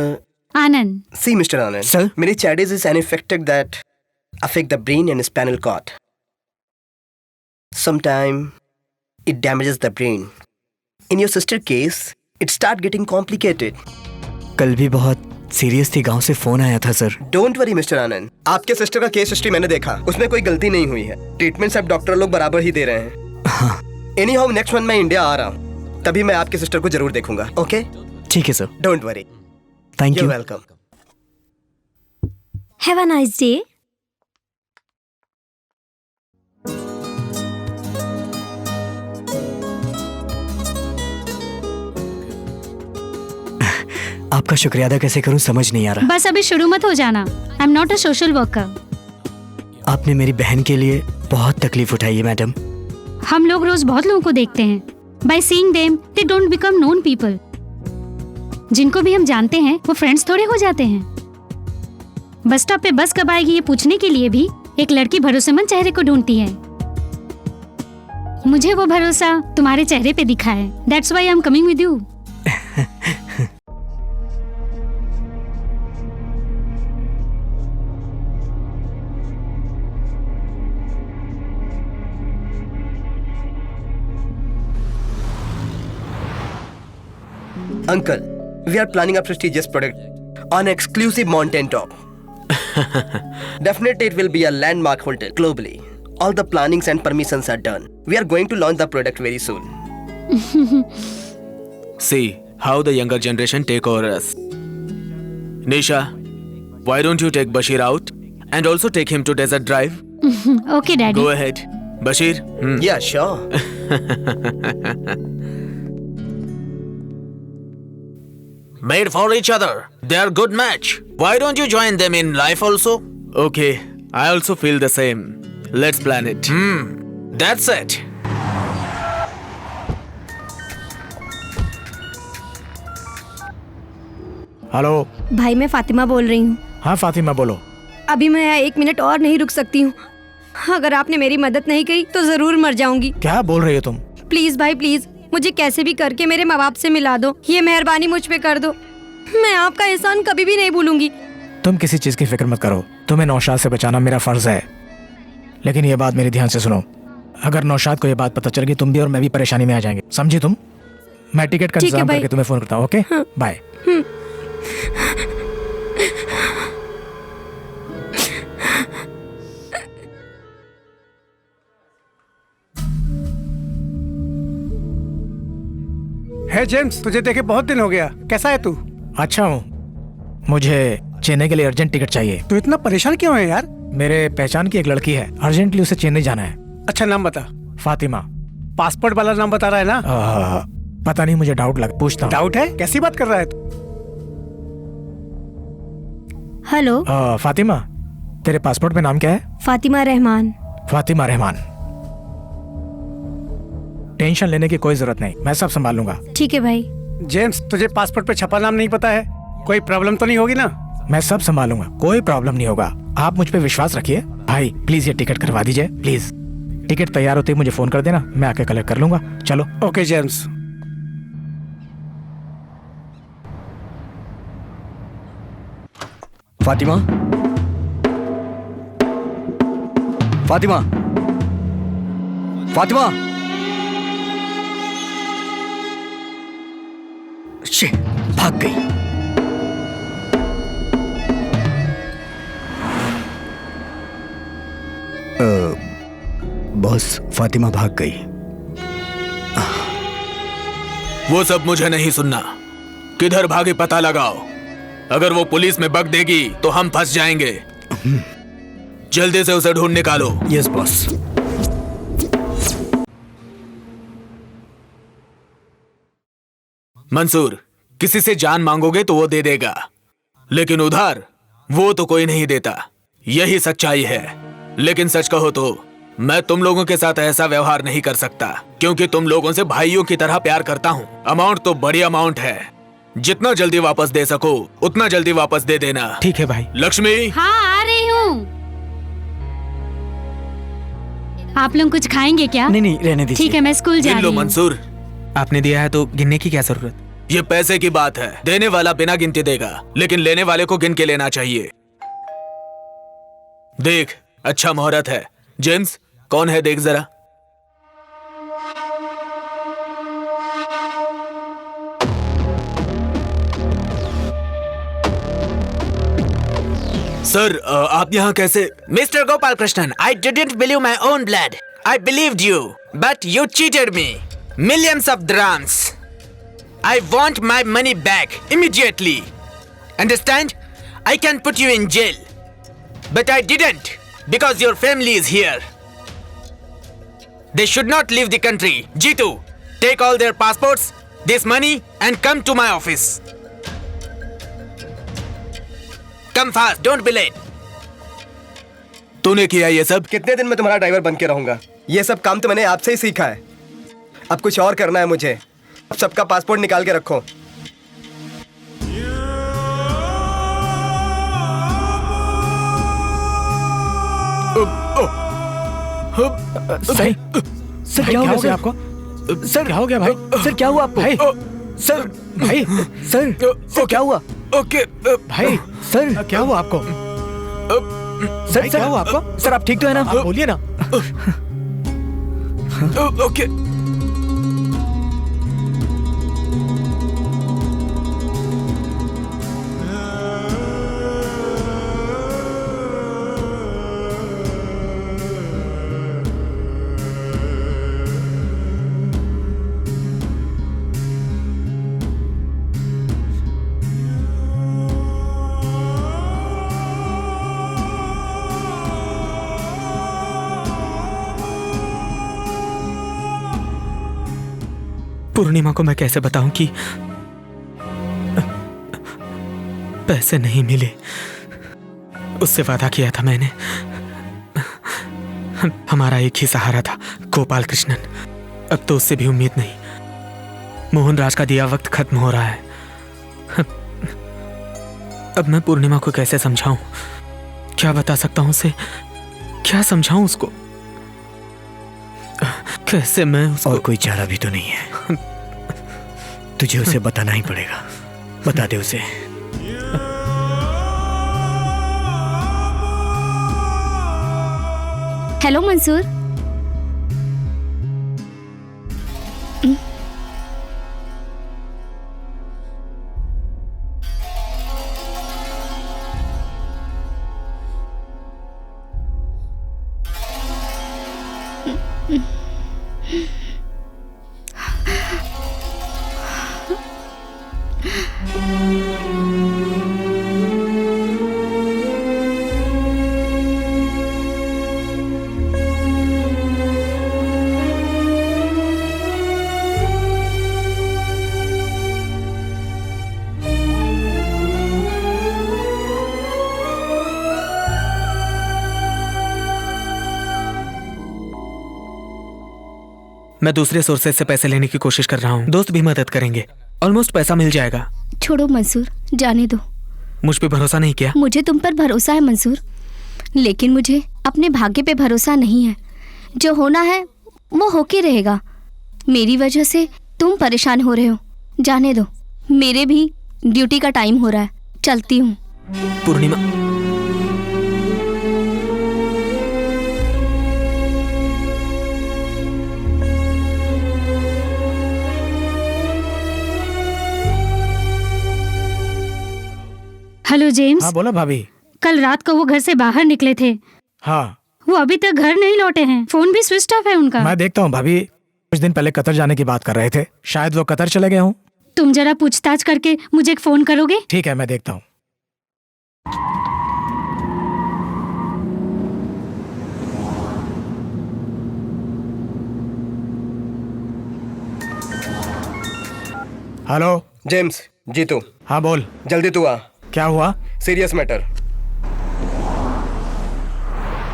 A: Anand.
E: See, Mr. Anand.
D: Sir?
E: Meningitis is an infection that affect the brain and spinal cord. Sometimes it damages the brain. In your sister case, it start getting complicated.
D: कल भी बहुत serious थी, गांव से phone आया था sir.
E: Don't worry, Mr. Anand. आपके sister का केस हिस्ट्री मैंने देखा, उसमें कोई गलती नहीं हुई है। ट्रीटमेंट सब डॉक्टर लोग बराबर ही दे रहे हैं।
D: हाँ।
E: Anyhow, next month मैं इंडिया आ रहा हूँ, तभी मैं आपके सिस्टर को जरूर देखूंगा। ओके?
D: ठीक है sir.
E: Don't worry.
D: Thank you.
E: You're welcome.
H: Have a nice day.
D: आपका शुक्रिया अदा कैसे करूं समझ नहीं आ रहा।
A: बस अभी शुरू मत हो जाना। I am not a social worker.
D: आपने मेरी बहन के लिए बहुत तकलीफ उठाई है मैडम।
A: हम लोग रोज बहुत लोगों को देखते हैं। By seeing them they don't become known people. जिनको भी हम जानते हैं वो फ्रेंड्स थोड़े हो जाते हैं। बस स्टॉप पे बस कब आएगी ये पूछने के लिए भी एक लड़की भरोसेमंद चेहरे को ढूंढती है। मुझे वो भरोसा तुम्हारे चेहरे पे दिखा है। That's why I am coming with you.
E: Uncle, we are planning a prestigious product on exclusive mountain top. Definitely it will be a landmark hotel globally. All the plannings and permissions are done. We are going to launch the product very soon.
C: See how the younger generation take over us. Nisha, why don't you take Bashir out and also take him to desert drive?
A: Okay, Daddy.
C: Go ahead. Bashir?
E: Yeah, sure.
I: Made for each other. They are good match. Why don't you join them in life also?
C: Okay, I also feel the same. Let's plan it.
I: That's it.
F: Hello
H: भाई मैं फातिमा बोल रही हूँ।
F: हाँ फातिमा बोलो।
H: अभी मैं यहाँ 1 मिनट और नहीं रुक सकती हूँ। अगर आपने मेरी मदद नहीं की तो जरूर मर जाऊंगी।
F: क्या बोल रही हो तुम?
H: प्लीज भाई प्लीज, मुझे कैसे भी करके मेरे माँ बाप से मिला दो। ये मेहरबानी मुझ पे कर दो। मैं आपका एहसान कभी भी नहीं भूलूंगी।
F: तुम किसी चीज की फिक्र मत करो। तुम्हें नौशाद से बचाना मेरा फर्ज है। लेकिन ये बात मेरी ध्यान से सुनो, अगर नौशाद को ये बात पता चल गई तुम भी और मैं भी परेशानी में आ जाएंगे, समझी तुम? मैं टिकट का इंतजाम करके तुम्हें फोन करता हूँ। Okay bye.
B: है जेम्स, तुझे देखे बहुत दिन हो गया। कैसा है तू?
F: अच्छा हूँ। मुझे चेन्नई के लिए अर्जेंट टिकट चाहिए।
B: तू इतना परेशान क्यों है यार?
F: मेरे पहचान की एक लड़की है, अर्जेंटली उसे चेन्नई जाना है।
B: अच्छा नाम बता।
F: फातिमा।
B: पासपोर्ट वाला नाम बता रहा है ना?
F: पता नहीं, मुझे डाउट लग, पूछता हूँ।
B: डाउट है? कैसी बात कर रहा है तू?
H: हेलो
F: फातिमा, तेरे पासपोर्ट में नाम क्या है?
H: फातिमा रहमान।
F: फातिमा रहमान। टेंशन लेने की कोई जरूरत नहीं, मैं सब संभाल लूंगा।
H: ठीक है भाई।
B: जेम्स, तुझे पासपोर्ट पे छपा नाम नहीं पता है? कोई प्रॉब्लम तो नहीं होगी ना?
F: मैं सब संभालूंगा, कोई प्रॉब्लम नहीं होगा। आप मुझ पे विश्वास रखिए। भाई प्लीज ये टिकट करवा दीजिए प्लीज। टिकट तैयार होते ही मुझे फोन कर देना, मैं आके कलेक्ट कर लूंगा। चलो।
B: Okay James.
D: Fatima, Fatima, Fatima. Shit, भाग गई। बॉस, फातिमा भाग गई।
C: वो सब मुझे नहीं सुनना। किधर भागे पता लगाओ। अगर वो पुलिस में बग देगी तो हम फंस जाएंगे। जल्दी से उसे ढूंढ निकालो।
D: Yes boss.
C: मंसूर, किसी से जान मांगोगे तो वो दे देगा, लेकिन उधार वो तो कोई नहीं देता। यही सच्चाई है। लेकिन सच कहो तो मैं तुम लोगों के साथ ऐसा व्यवहार नहीं कर सकता, क्योंकि तुम लोगों से भाइयों की तरह प्यार करता हूँ। अमाउंट तो बड़ी अमाउंट है, जितना जल्दी वापस दे सको उतना जल्दी वापस दे देना।
F: ठीक है भाई।
C: लक्ष्मी।
A: हाँ, आ रही हूँ। आप लोग कुछ खाएंगे क्या?
D: नहीं, रहने दीजिए।
A: ठीक है, मैं स्कूल जा
C: गिन
A: रही
C: लो
A: हूँ।
C: मंसूर।
F: आपने दिया है तो गिनने की क्या जरूरत?
C: ये पैसे की बात है। देने वाला बिना गिनती देगा, लेकिन लेने वाले को गिन के लेना चाहिए। देख, अच्छा मुहूर्त है। जेम्स, कौन है देख जरा। सर, आप यहाँ कैसे?
L: Mister Gopal Krishnan, I didn't believe my own blood. I believed you, but you cheated me. Millions of dirhams. I want my money back immediately. Understand? I can put you in jail. But I didn't, because your family is here. They should not leave the country. Jitu, take all their passports, this money, and come to my office. Come fast, don't be late.
C: तूने किया ये सब?
E: कितने दिन में तुम्हारा driver बन के रहूंगा? ये सब काम तो मैंने आपसे ही सीखा है। अब कुछ और करना है मुझे। अब सबका पासपोर्ट निकाल के रखो।
F: सही।
D: सर क्या हो गया आपको?
F: सर क्या हो गया भाई?
D: सर क्या हुआ आपको?
F: भाई,
D: सर,
F: भाई,
D: सर क्या हुआ?
C: ओके
F: भाई,
D: सर
F: क्या हुआ आपको?
D: सर क्या हुआ आपको? सर आप ठीक तो है ना?
F: बोलिए ना।
C: ओके। पूर्णिमा को मैं कैसे बताऊं कि पैसे नहीं मिले? उससे वादा किया था मैंने। हमारा एक ही सहारा था, गोपाल कृष्णन। अब तो उससे भी उम्मीद नहीं। मोहन राज का दिया वक्त खत्म हो रहा है। अब मैं पूर्णिमा को कैसे समझाऊं? क्या बता सकता हूं उसे? क्या समझाऊं उसको? कैसे मैं उसको...
D: और कोई चारा भी तो नहीं है। तुझे उसे बताना ही पड़ेगा। बता दे उसे।
J: हेलो मंसूर।
C: मैं दूसरे सोर्सेज से पैसे लेने की कोशिश कर रहा हूँ, दोस्त भी मदद करेंगे, ऑलमोस्ट पैसा मिल जाएगा।
J: छोड़ो मंसूर, जाने दो।
C: मुझ पे भरोसा नहीं किया?
J: मुझे तुम पर भरोसा है मंसूर, लेकिन मुझे अपने भाग्य पे भरोसा नहीं है। जो होना है वो होके रहेगा। मेरी वजह से तुम परेशान हो रहे हो, जाने दो। मेरे भी ड्यूटी का टाइम हो रहा है, चलती हूँ।
C: पूर्णिमा,
A: हेलो जेम्स।
F: हाँ बोला भाभी।
A: कल रात को वो घर से बाहर निकले थे,
F: हाँ
A: वो अभी तक घर नहीं लौटे हैं। फोन भी स्विच ऑफ है उनका।
F: मैं देखता हूँ भाभी, कुछ दिन पहले कतर जाने की बात कर रहे थे, शायद वो कतर चले गए हों।
A: तुम जरा पूछताछ करके मुझे एक फोन करोगे?
F: ठीक है, मैं देखता हूँ। Hello
E: James, Jeetu.
F: हाँ बोल।
E: जल्दी तू आ।
F: क्या हुआ?
E: Serious matter.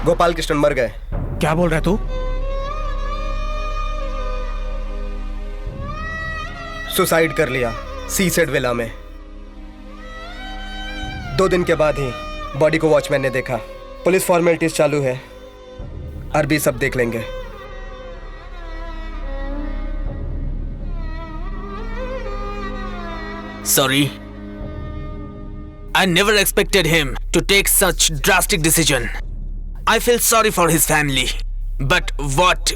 E: गोपाल कृष्णन मर गए।
F: क्या बोल रहा तू?
E: सुसाइड कर लिया सीसेड विला में। 2 दिन के बाद ही बॉडी को वॉचमैन ने देखा। पुलिस फॉर्मेलिटीज चालू है, अरबी सब देख लेंगे।
L: Sorry. I never expected him to take such drastic decision. I feel sorry for his family. But what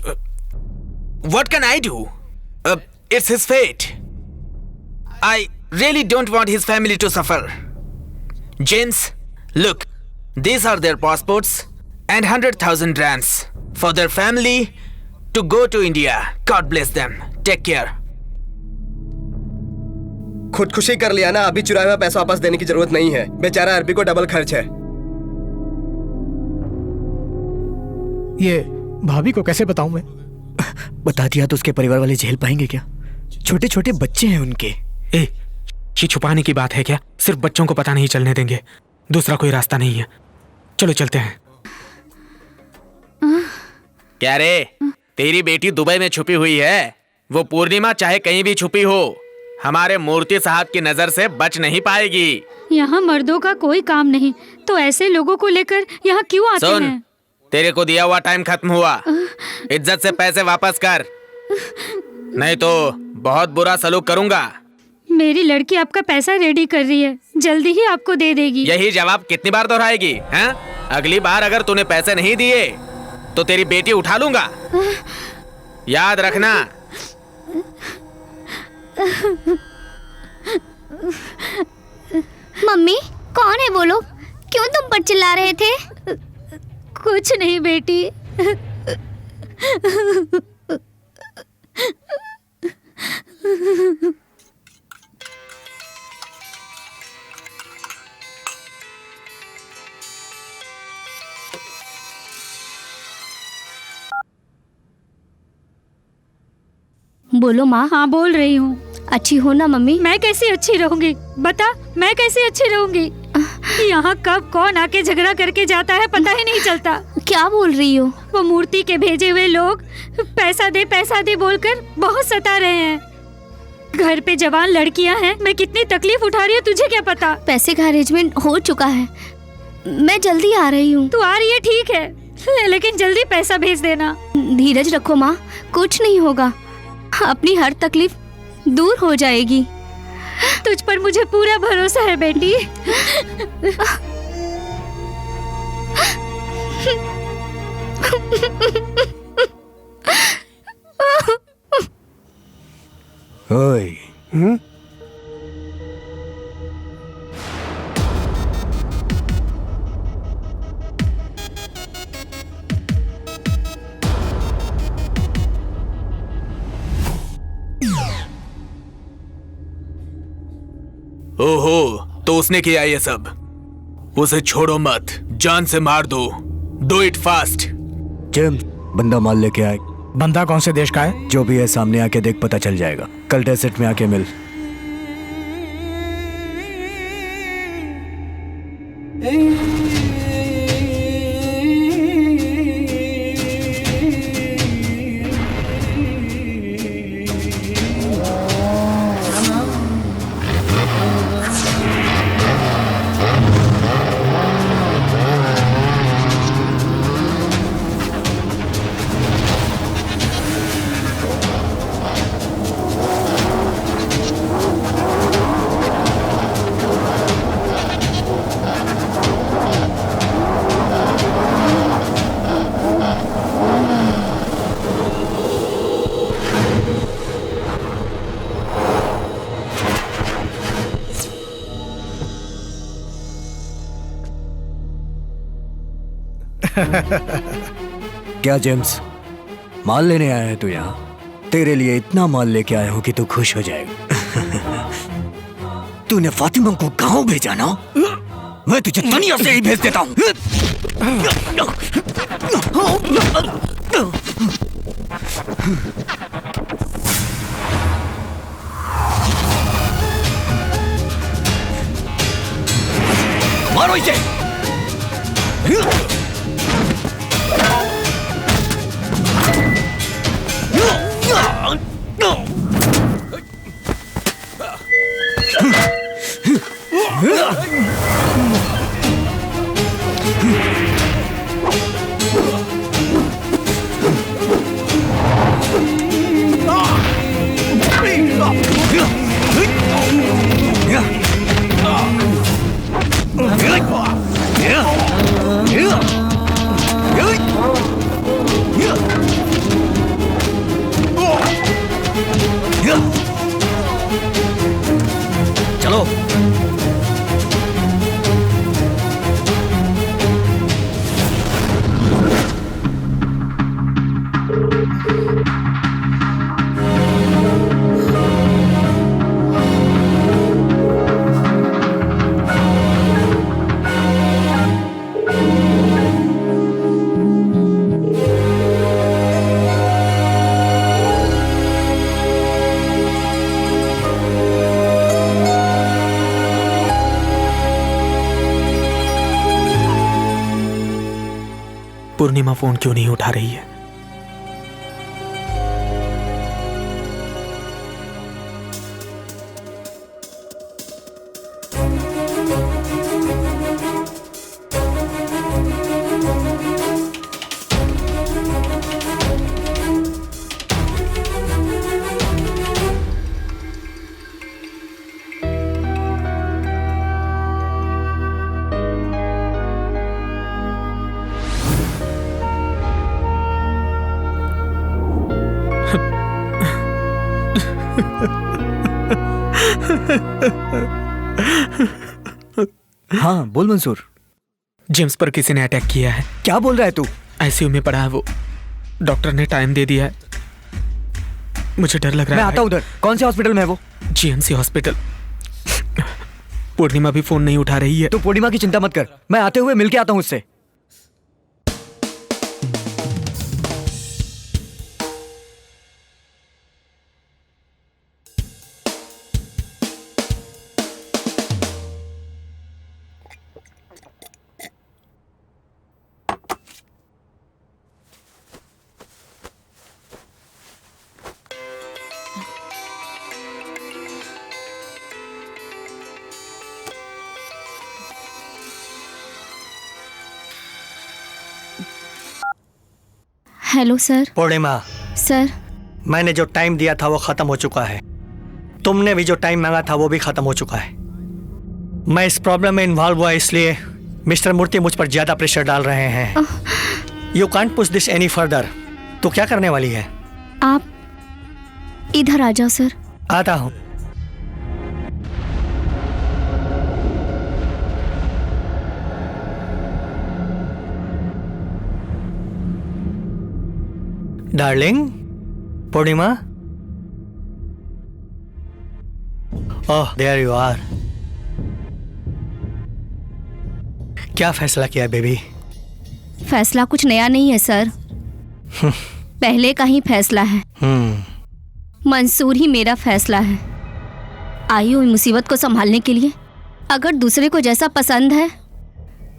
L: can I do? It's his fate. I really don't want his family to suffer. James, look, these are their passports and 100,000 rands for their family to go to India. God bless them. Take care.
E: खुदकुशी कर लिया ना, अभी चुराया हुआ पैसा वापस देने की जरूरत नहीं है। बेचारा अरबी को डबल खर्च है।
F: ये भाभी को कैसे बताऊं मैं?
D: बता दिया तो उसके परिवार वाले झेल पाएंगे क्या? छोटे छोटे बच्चे हैं उनके।
C: ये छुपाने की बात है क्या? सिर्फ बच्चों को पता नहीं चलने देंगे, दूसरा कोई रास्ता नहीं है। चलो चलते हैं।
L: क्या रे, तेरी बेटी दुबई में छुपी हुई है? वो पूर्णिमा चाहे कहीं भी छुपी हो, हमारे मूर्ति साहब की नजर से बच नहीं पाएगी।
A: यहाँ मर्दों का कोई काम नहीं, तो ऐसे लोगों को लेकर यहाँ क्यों आते
L: सुन,
A: हैं?
L: तेरे को दिया हुआ टाइम खत्म हुआ। इज्जत से पैसे वापस कर, नहीं तो बहुत बुरा सलूक करूंगा।
A: मेरी लड़की आपका पैसा रेडी कर रही है, जल्दी ही आपको दे देगी।
L: यही जवाब कितनी बार दोहराएगी हैं? अगली बार अगर तूने पैसे नहीं दिए तो तेरी बेटी उठा लूंगा, याद रखना।
J: मम्मी, कौन है वो लोग? क्यों तुम पर चिल्ला रहे थे?
A: कुछ नहीं बेटी।
J: बोलो माँ।
A: हाँ बोल रही हूँ।
J: अच्छी हो ना मम्मी?
A: मैं कैसी अच्छी रहूंगी? बता, मैं कैसी अच्छी रहूंगी? यहाँ कब कौन आके झगड़ा करके जाता है पता ही नहीं चलता।
J: क्या बोल रही हो?
A: वो मूर्ति के भेजे हुए लोग पैसा दे बोलकर बहुत सता रहे हैं। घर पे जवान लड़कियां हैं, मैं कितनी तकलीफ उठा रही हूँ तुझे क्या पता?
J: पैसे का अरेंजमेंट हो चुका है, मैं जल्दी आ रही हूँ।
A: तू आ रही है ठीक है, लेकिन जल्दी पैसा भेज देना।
J: धीरज रखो माँ, कुछ नहीं होगा, अपनी हर तकलीफ दूर हो जाएगी।
A: तुझ पर मुझे पूरा भरोसा है बेटी।
D: ओए,
C: ओहो, तो उसने किया ये सब। उसे छोड़ो मत, जान से मार दो। Do it fast.
D: जेम्स, बंदा माल लेके आए।
F: बंदा कौन से देश का है?
D: जो भी है सामने आके देख, पता चल जाएगा। कल डेजर्ट में आके मिल। क्या जेम्स, माल लेने आया है तू यहाँ? तेरे लिए इतना माल लेके आया हूँ कि तू खुश हो जाएगा। तूने फातिमा को गांव भेजा ना, मैं तुझे दुनिया से ही भेज देता हूँ। मारो इसे। चलो।
C: पूर्णिमा फोन क्यों नहीं उठा रही है?
D: हाँ बोल मंसूर।
C: जेम्स पर किसी ने अटैक किया है।
D: क्या बोल रहा है तू?
C: आईसीयू में पड़ा है वो। डॉक्टर ने टाइम दे दिया है। मुझे डर लग रहा है।
D: मैं आता उधर। कौन से हॉस्पिटल में है वो?
C: GMC hospital. पूर्णिमा भी फोन नहीं उठा रही है।
D: तू पूर्णिमा की चिंता मत कर, मैं आते हुए मिलके आता हूँ उससे।
J: Hello sir.
G: पूर्णिमा,
J: सर
G: मैंने जो टाइम दिया था वो खत्म हो चुका है। तुमने भी जो टाइम मांगा था वो भी खत्म हो चुका है। मैं इस प्रॉब्लम में इन्वॉल्व हुआ इसलिए मिस्टर मूर्ति मुझ पर ज्यादा प्रेशर डाल रहे हैं। You can't push this any further. तो क्या करने वाली है?
J: आप इधर आ जाओ सर।
G: आता हूँ। Darling, Purnima. Oh, there you are. क्या फैसला किया बेबी?
J: फैसला कुछ नया नहीं है सर। पहले का ही फैसला है। मंसूर ही मेरा फैसला है। आई हूँ मुसीबत को संभालने के लिए। अगर दूसरे को जैसा पसंद है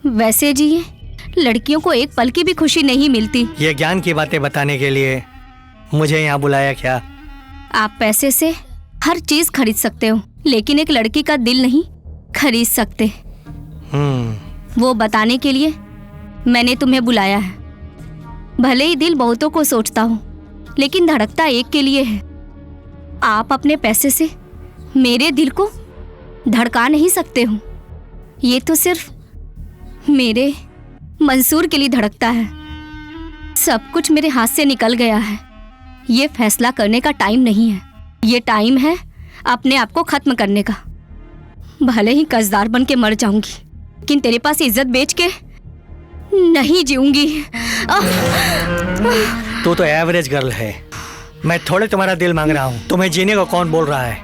J: वैसे जिए। लड़कियों को एक पल की भी खुशी नहीं मिलती।
G: ये ज्ञान की बातें बताने के लिए मुझे यहाँ बुलाया क्या?
J: आप पैसे से हर चीज खरीद सकते हो, लेकिन एक लड़की का दिल नहीं खरीद सकते। वो बताने के लिए मैंने तुम्हें बुलाया है। भले ही दिल बहुतों को सोचता हूँ, लेकिन धड़कता एक के लिए है। आप अपने पैसे से मेरे दिल को धड़का नहीं सकते हो। ये तो सिर्फ मेरे मंसूर के लिए धड़कता है। सब कुछ मेरे हाथ से निकल गया है। ये फैसला करने का टाइम नहीं है। ये टाइम है अपने आप को खत्म करने का। भले ही कर्जदार बन के मर जाऊंगी, लेकिन तेरे पास इज्जत बेच के नहीं जीऊंगी।
G: तू तो एवरेज गर्ल है। मैं थोड़े तुम्हारा दिल मांग रहा हूँ। तुम्हें जीने को कौन बोल रहा है?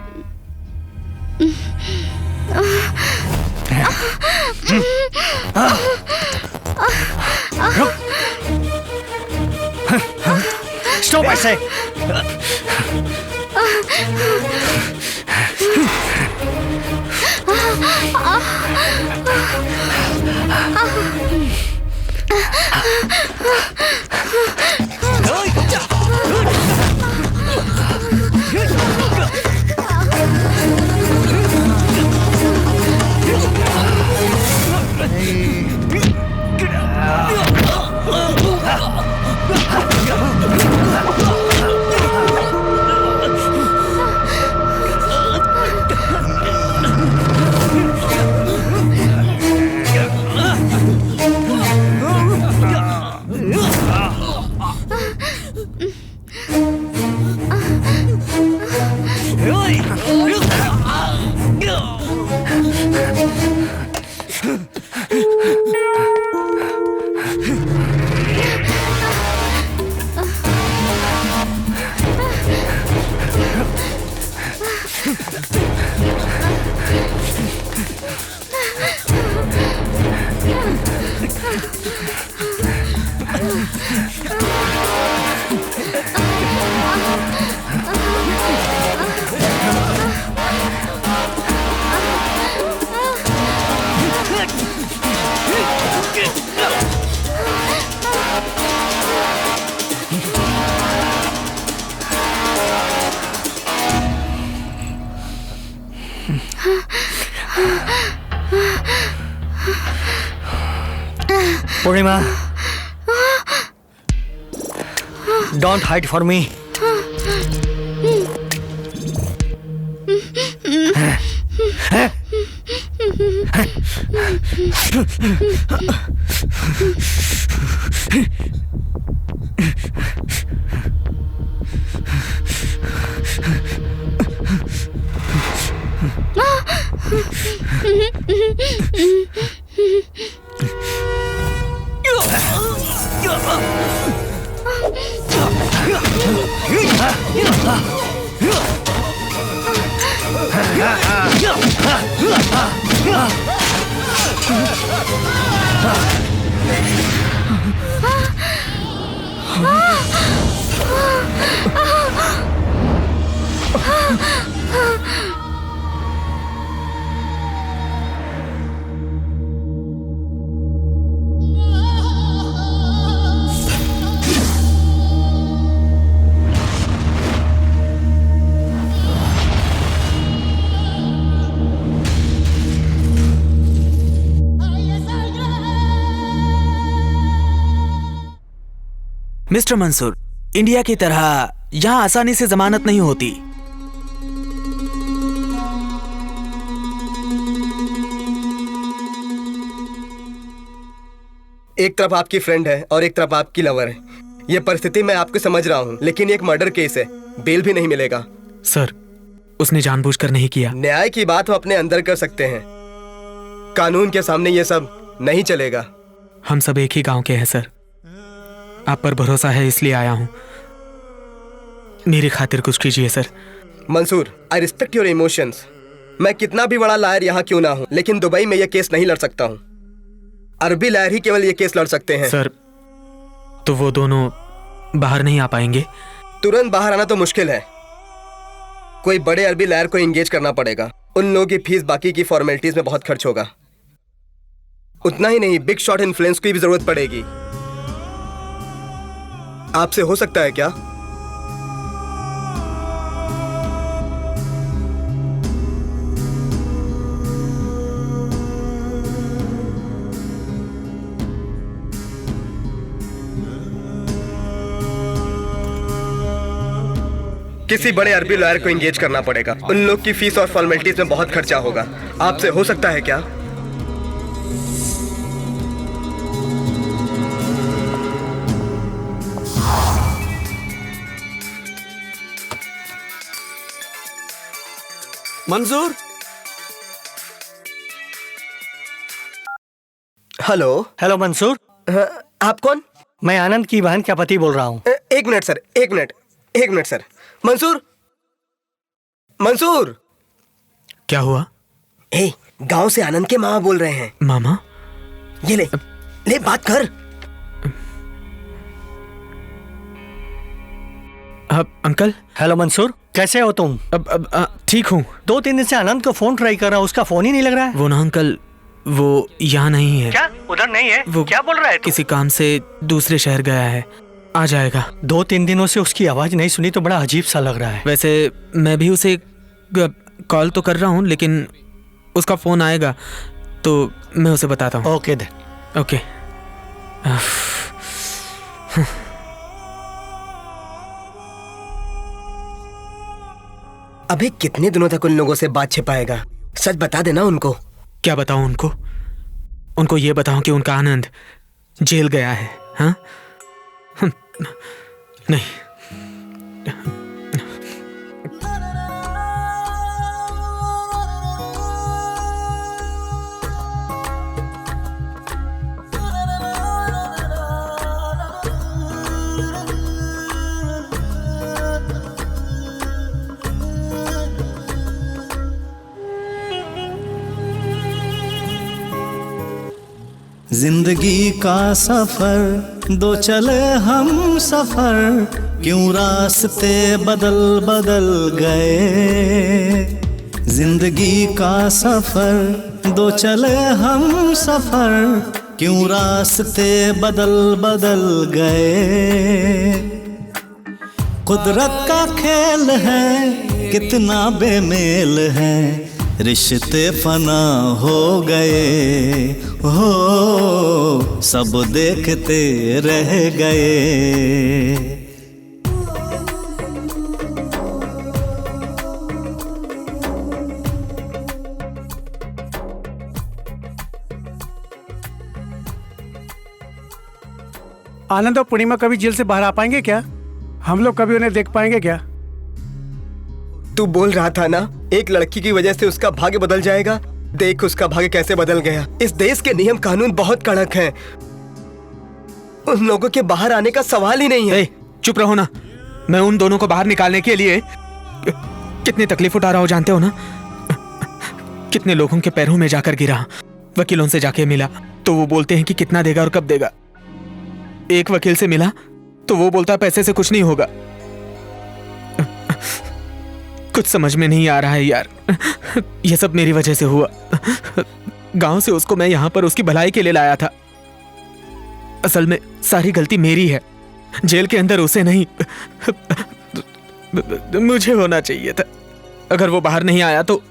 G: स्टॉप ऐसे। Purnima, don't hide for me.
L: Mister Mansoor, India की तरह यहाँ आसानी से जमानत नहीं होती।
E: एक तरफ आपकी फ्रेंड है और एक तरफ आपकी लवर है। ये परिस्थिति मैं आपको समझ रहा हूँ, लेकिन ये एक मर्डर केस है, बेल भी नहीं मिलेगा।
C: सर, उसने जानबूझकर नहीं किया।
E: न्याय की बात वो अपने अंदर कर सकते हैं, कानून के सामने ये सब नहीं चलेगा।
C: हम सब एक ही गांव के हैं सर। आप पर भरोसा है इसलिए आया हूं। मेरी खातिर कुछ कीजिए sir.
E: Mansoor, I respect your emotions. मैं कितना भी बड़ा लायर यहाँ क्यों ना हूँ, लेकिन दुबई में यह केस नहीं लड़ सकता हूँ। अरबी लायर ही केवल ये केस लड़ सकते हैं।
C: सर, तो वो दोनों बाहर नहीं आ पाएंगे?
E: तुरंत बाहर आना तो मुश्किल है। कोई बड़े अरबी लायर को एंगेज करना पड़ेगा। उन लोगों की फीस बाकी की फॉर्मेलिटीज में बहुत खर्च होगा। उतना ही नहीं, बिग शॉट इन्फ्लुएंस की भी जरूरत पड़ेगी। आपसे हो सकता है क्या? किसी बड़े अरबी लॉयर को एंगेज करना पड़ेगा। उन लोग की फीस और फॉर्मेलिटीज में बहुत खर्चा होगा। आपसे हो सकता है क्या?
L: मंजूर।
E: हेलो।
G: हेलो मंसूर।
E: आप कौन?
G: मैं आनंद की बहन का पति बोल रहा हूँ।
E: एक मिनट सर, एक मिनट सर। मंसूर, मंसूर।
C: क्या हुआ?
E: गांव से आनंद के मामा बोल रहे हैं।
C: मामा?
E: ये ले ले, बात कर।
C: अंकल।
G: हेलो मंसूर, कैसे हो तुम?
C: ठीक हूँ।
G: 2-3 दिन से आनंद को फोन ट्राई कर रहा हूँ, उसका फोन ही नहीं लग रहा है।
C: वो ना अंकल, वो यहाँ नहीं है।
G: क्या उधर नहीं है?
C: वो
G: क्या बोल रहा है?
C: किसी काम से दूसरे शहर गया है, आ जाएगा।
G: 2-3 दिनों से उसकी आवाज नहीं सुनी तो बड़ा अजीब सा लग रहा है।
C: वैसे मैं भी उसे कॉल तो कर रहा हूँ, लेकिन उसका फोन आएगा तो मैं उसे बताता हूँ।
G: ओके दे।
C: ओके।
E: अबे कितने दिनों तक उन लोगों से बात छिपाएगा? सच बता देना उनको।
C: क्या बताऊं उनको? उनको ये बताऊं कि उनका आनंद जेल गया है? हाँ? नहीं।
N: जिंदगी का सफर दो चले हम सफर, क्यों रास्ते बदल बदल गए। जिंदगी का सफर दो चले हम सफर, क्यों रास्ते बदल बदल गए। कुदरत का खेल है कितना बेमेल है, रिश्ते फना हो गए हो, सब देखते रह गए।
B: आनंद और पूर्णिमा कभी जेल से बाहर आ पाएंगे क्या? हम लोग कभी उन्हें देख पाएंगे क्या?
E: तू बोल रहा था ना एक लड़की की वजह से उसका भाग्य बदल जाएगा। देख उसका भाग्य कैसे बदल गया। इस देश के नियम कानून बहुत कड़क हैं। उन लोगों के बाहर आने का सवाल ही नहीं है।
C: चुप रहो ना। मैं उन दोनों को बाहर निकालने के लिए कितनी तकलीफ उठा रहा हूं जानते हो ना? कितने लोगों के पैरों में जाकर गिरा, वकीलों से जाके मिला तो वो बोलते हैं कि कितना देगा और कब देगा। एक वकील से मिला तो वो बोलता पैसे से कुछ नहीं होगा। कुछ समझ में नहीं आ रहा है यार। ये सब मेरी वजह से हुआ। गांव से उसको मैं यहाँ पर उसकी भलाई के लिए लाया था। असल में सारी गलती मेरी है। जेल के अंदर उसे नहीं, मुझे होना चाहिए था। अगर वो बाहर नहीं आया तो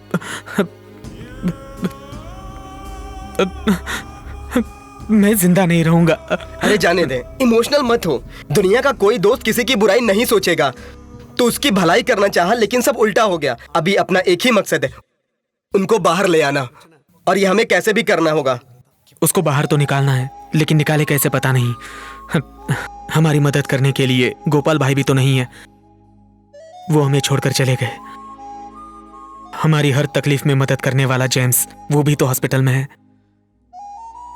C: मैं जिंदा नहीं रहूंगा।
E: अरे जाने दे, इमोशनल मत हो। दुनिया का कोई दोस्त किसी की बुराई नहीं सोचेगा। तो उसकी भलाई करना चाहा लेकिन सब उल्टा हो गया। अभी अपना एक ही मकसद है, उनको बाहर ले आना, और ये हमें कैसे भी करना होगा।
C: उसको बाहर तो निकालना है, लेकिन निकाले कैसे पता नहीं। हमारी मदद करने के लिए गोपाल भाई भी तो नहीं है। वो हमें छोड़कर चले गए। हमारी हर तकलीफ में मदद करने वाला जेम्स, वो भी तो हॉस्पिटल में है।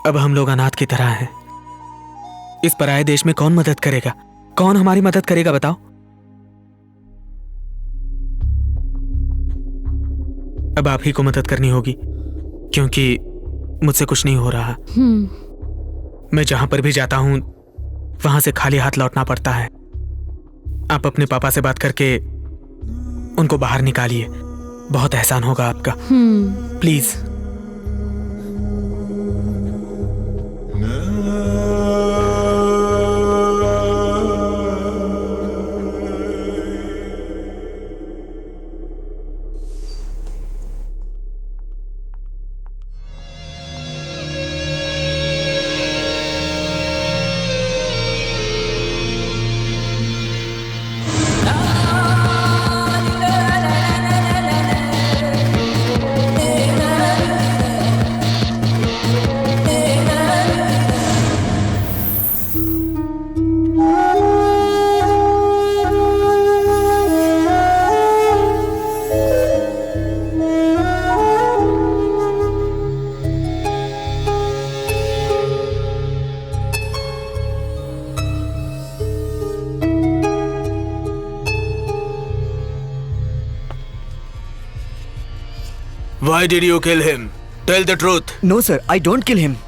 C: अब हम लोग अनाथ की तरह हैं। इस पराये देश में कौन मदद करेगा? कौन हमारी मदद करेगा बताओ? अब आप ही को मदद करनी होगी, क्योंकि मुझसे कुछ नहीं हो रहा। मैं जहां पर भी जाता हूं वहां से खाली हाथ लौटना पड़ता है। आप अपने पापा से बात करके उनको बाहर निकालिए, बहुत एहसान होगा आपका। Please. Why did you kill him? Tell the truth.
D: No sir, I don't kill him.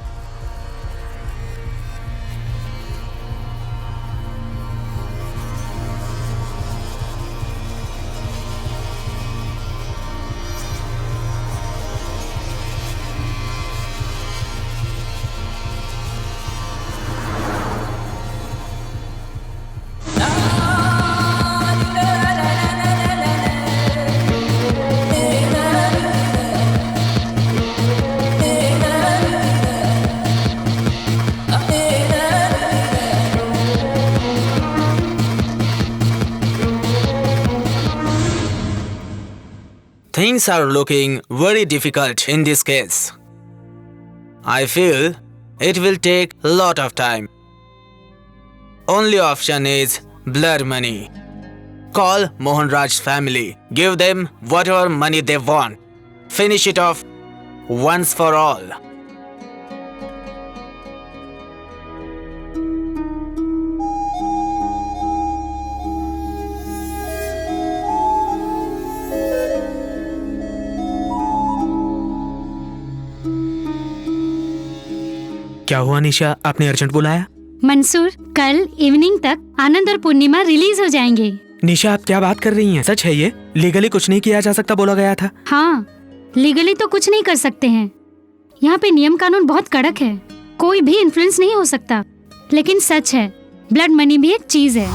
L: Things are looking very difficult in this case. I feel it will take a lot of time. Only option is blood money. Call Mohan Raj's family. Give them whatever money they want. Finish it off once for all.
C: क्या हुआ निशा, आपने urgent बुलाया?
A: मंसूर, कल evening तक आनंद और पूर्णिमा release हो जाएंगे।
C: निशा, आप क्या बात कर रही हैं? सच है ये? लीगली कुछ नहीं किया जा सकता बोला गया था।
A: हाँ, लीगली तो कुछ नहीं कर सकते हैं। यहाँ पे नियम कानून बहुत कड़क है, कोई भी इन्फ्लुएंस नहीं हो सकता। लेकिन सच है, ब्लड मनी भी एक चीज है।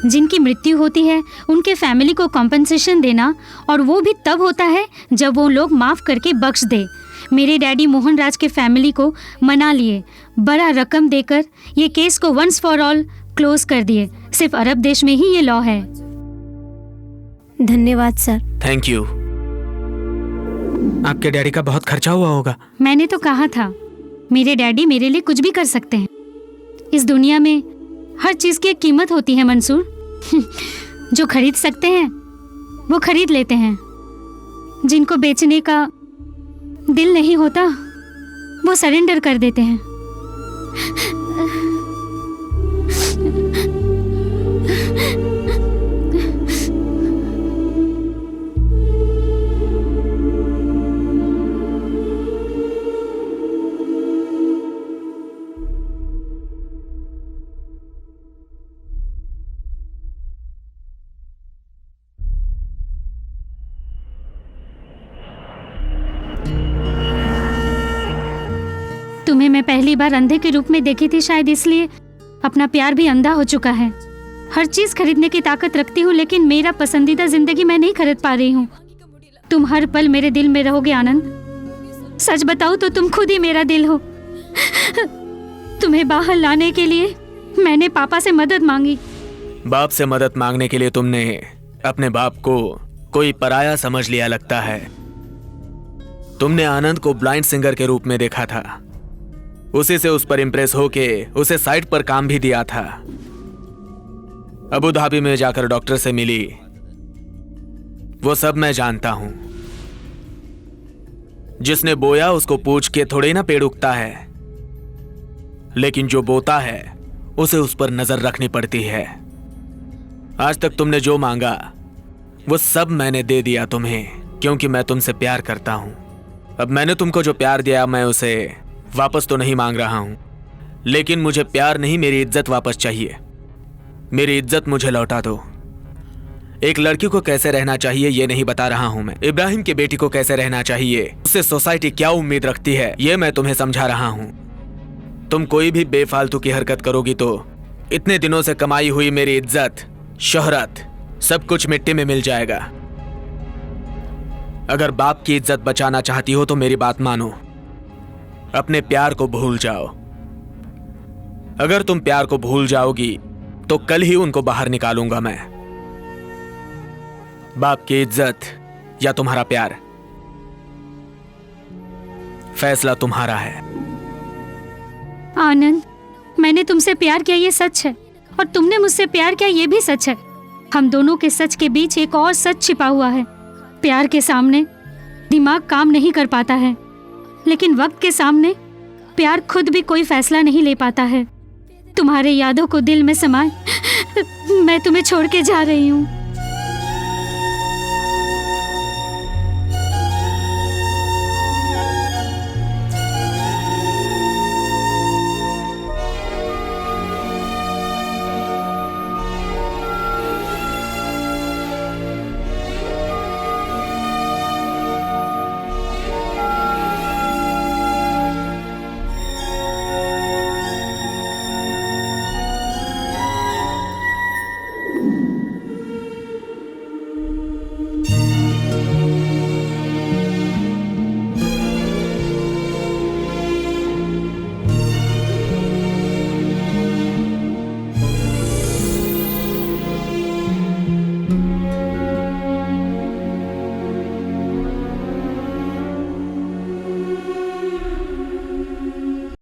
A: जिनकी मृत्यु होती है उनके फैमिली को कॉम्पनसेशन देना, और वो भी तब होता है जब वो लोग माफ करके बख्श दे। मेरे डैडी मोहन राज के फैमिली को मना लिए, बड़ा रकम देकर ये केस को वंस फॉर ऑल क्लोज कर दिए। सिर्फ अरब देश में ही ये लॉ है।
H: धन्यवाद सर।
C: Thank you. आपके डैडी का बहुत खर्चा हुआ होगा।
A: मैंने तो कहा था, मेरे डैडी मेरे लिए कुछ भी कर सकते हैं। इस दुनिया में हर चीज की एक कीमत होती है मंसूर। जो खरीद सकते हैं वो खरीद लेते हैं, जिनको बेचने का दिल नहीं होता वो सरेंडर कर देते हैं। तुम्हें मैं पहली बार अंधे के रूप में देखी थी, शायद इसलिए अपना प्यार भी अंधा हो चुका है। हर चीज खरीदने की ताकत रखती हूँ, लेकिन मेरा पसंदीदा जिंदगी मैं नहीं खरीद पा रही हूँ। तुम हर पल मेरे दिल में रहोगे आनंद। सच बताऊँ तो तुम खुद ही मेरा दिल हो। तुम्हें बाहर लाने के लिए मैंने पापा से मदद मांगी।
C: बाप से मदद मांगने के लिए तुमने अपने बाप को कोई पराया समझ लिया लगता है। तुमने आनंद को ब्लाइंड सिंगर के रूप में देखा था, उसी से उस पर इंप्रेस होके उसे साइट पर काम भी दिया था। अबू धाबी में जाकर डॉक्टर से मिली, वो सब मैं जानता हूं। जिसने बोया उसको पूछ के थोड़े ना पेड़ उगता है, लेकिन जो बोता है उसे उस पर नजर रखनी पड़ती है। आज तक तुमने जो मांगा वो सब मैंने दे दिया तुम्हें, क्योंकि मैं तुमसे प्यार करता हूं। अब मैंने तुमको जो प्यार दिया मैं उसे वापस तो नहीं मांग रहा हूं, लेकिन मुझे प्यार नहीं, मेरी इज्जत वापस चाहिए। मेरी इज्जत मुझे लौटा दो। एक लड़की को कैसे रहना चाहिए ये नहीं बता रहा हूं मैं। इब्राहिम की बेटी को कैसे रहना चाहिए, उससे सोसाइटी क्या उम्मीद रखती है, ये मैं तुम्हें समझा रहा हूं। तुम कोई भी बेफालतू की हरकत करोगी तो इतने दिनों से कमाई हुई मेरी इज्जत, शोहरत, सब कुछ मिट्टी में मिल जाएगा। अगर बाप की इज्जत बचाना चाहती हो तो मेरी बात मानो, अपने प्यार को भूल जाओ। अगर तुम प्यार को भूल जाओगी तो कल ही उनको बाहर निकालूंगा मैं। बाप की इज्जत या तुम्हारा प्यार, फैसला तुम्हारा है।
A: आनंद, मैंने तुमसे प्यार किया ये सच है, और तुमने मुझसे प्यार किया ये भी सच है। हम दोनों के सच के बीच एक और सच छिपा हुआ है। प्यार के सामने दिमाग काम नहीं कर पाता है, लेकिन वक्त के सामने प्यार खुद भी कोई फैसला नहीं ले पाता है। तुम्हारे यादों को दिल में समाए मैं तुम्हें छोड़ के जा रही हूँ।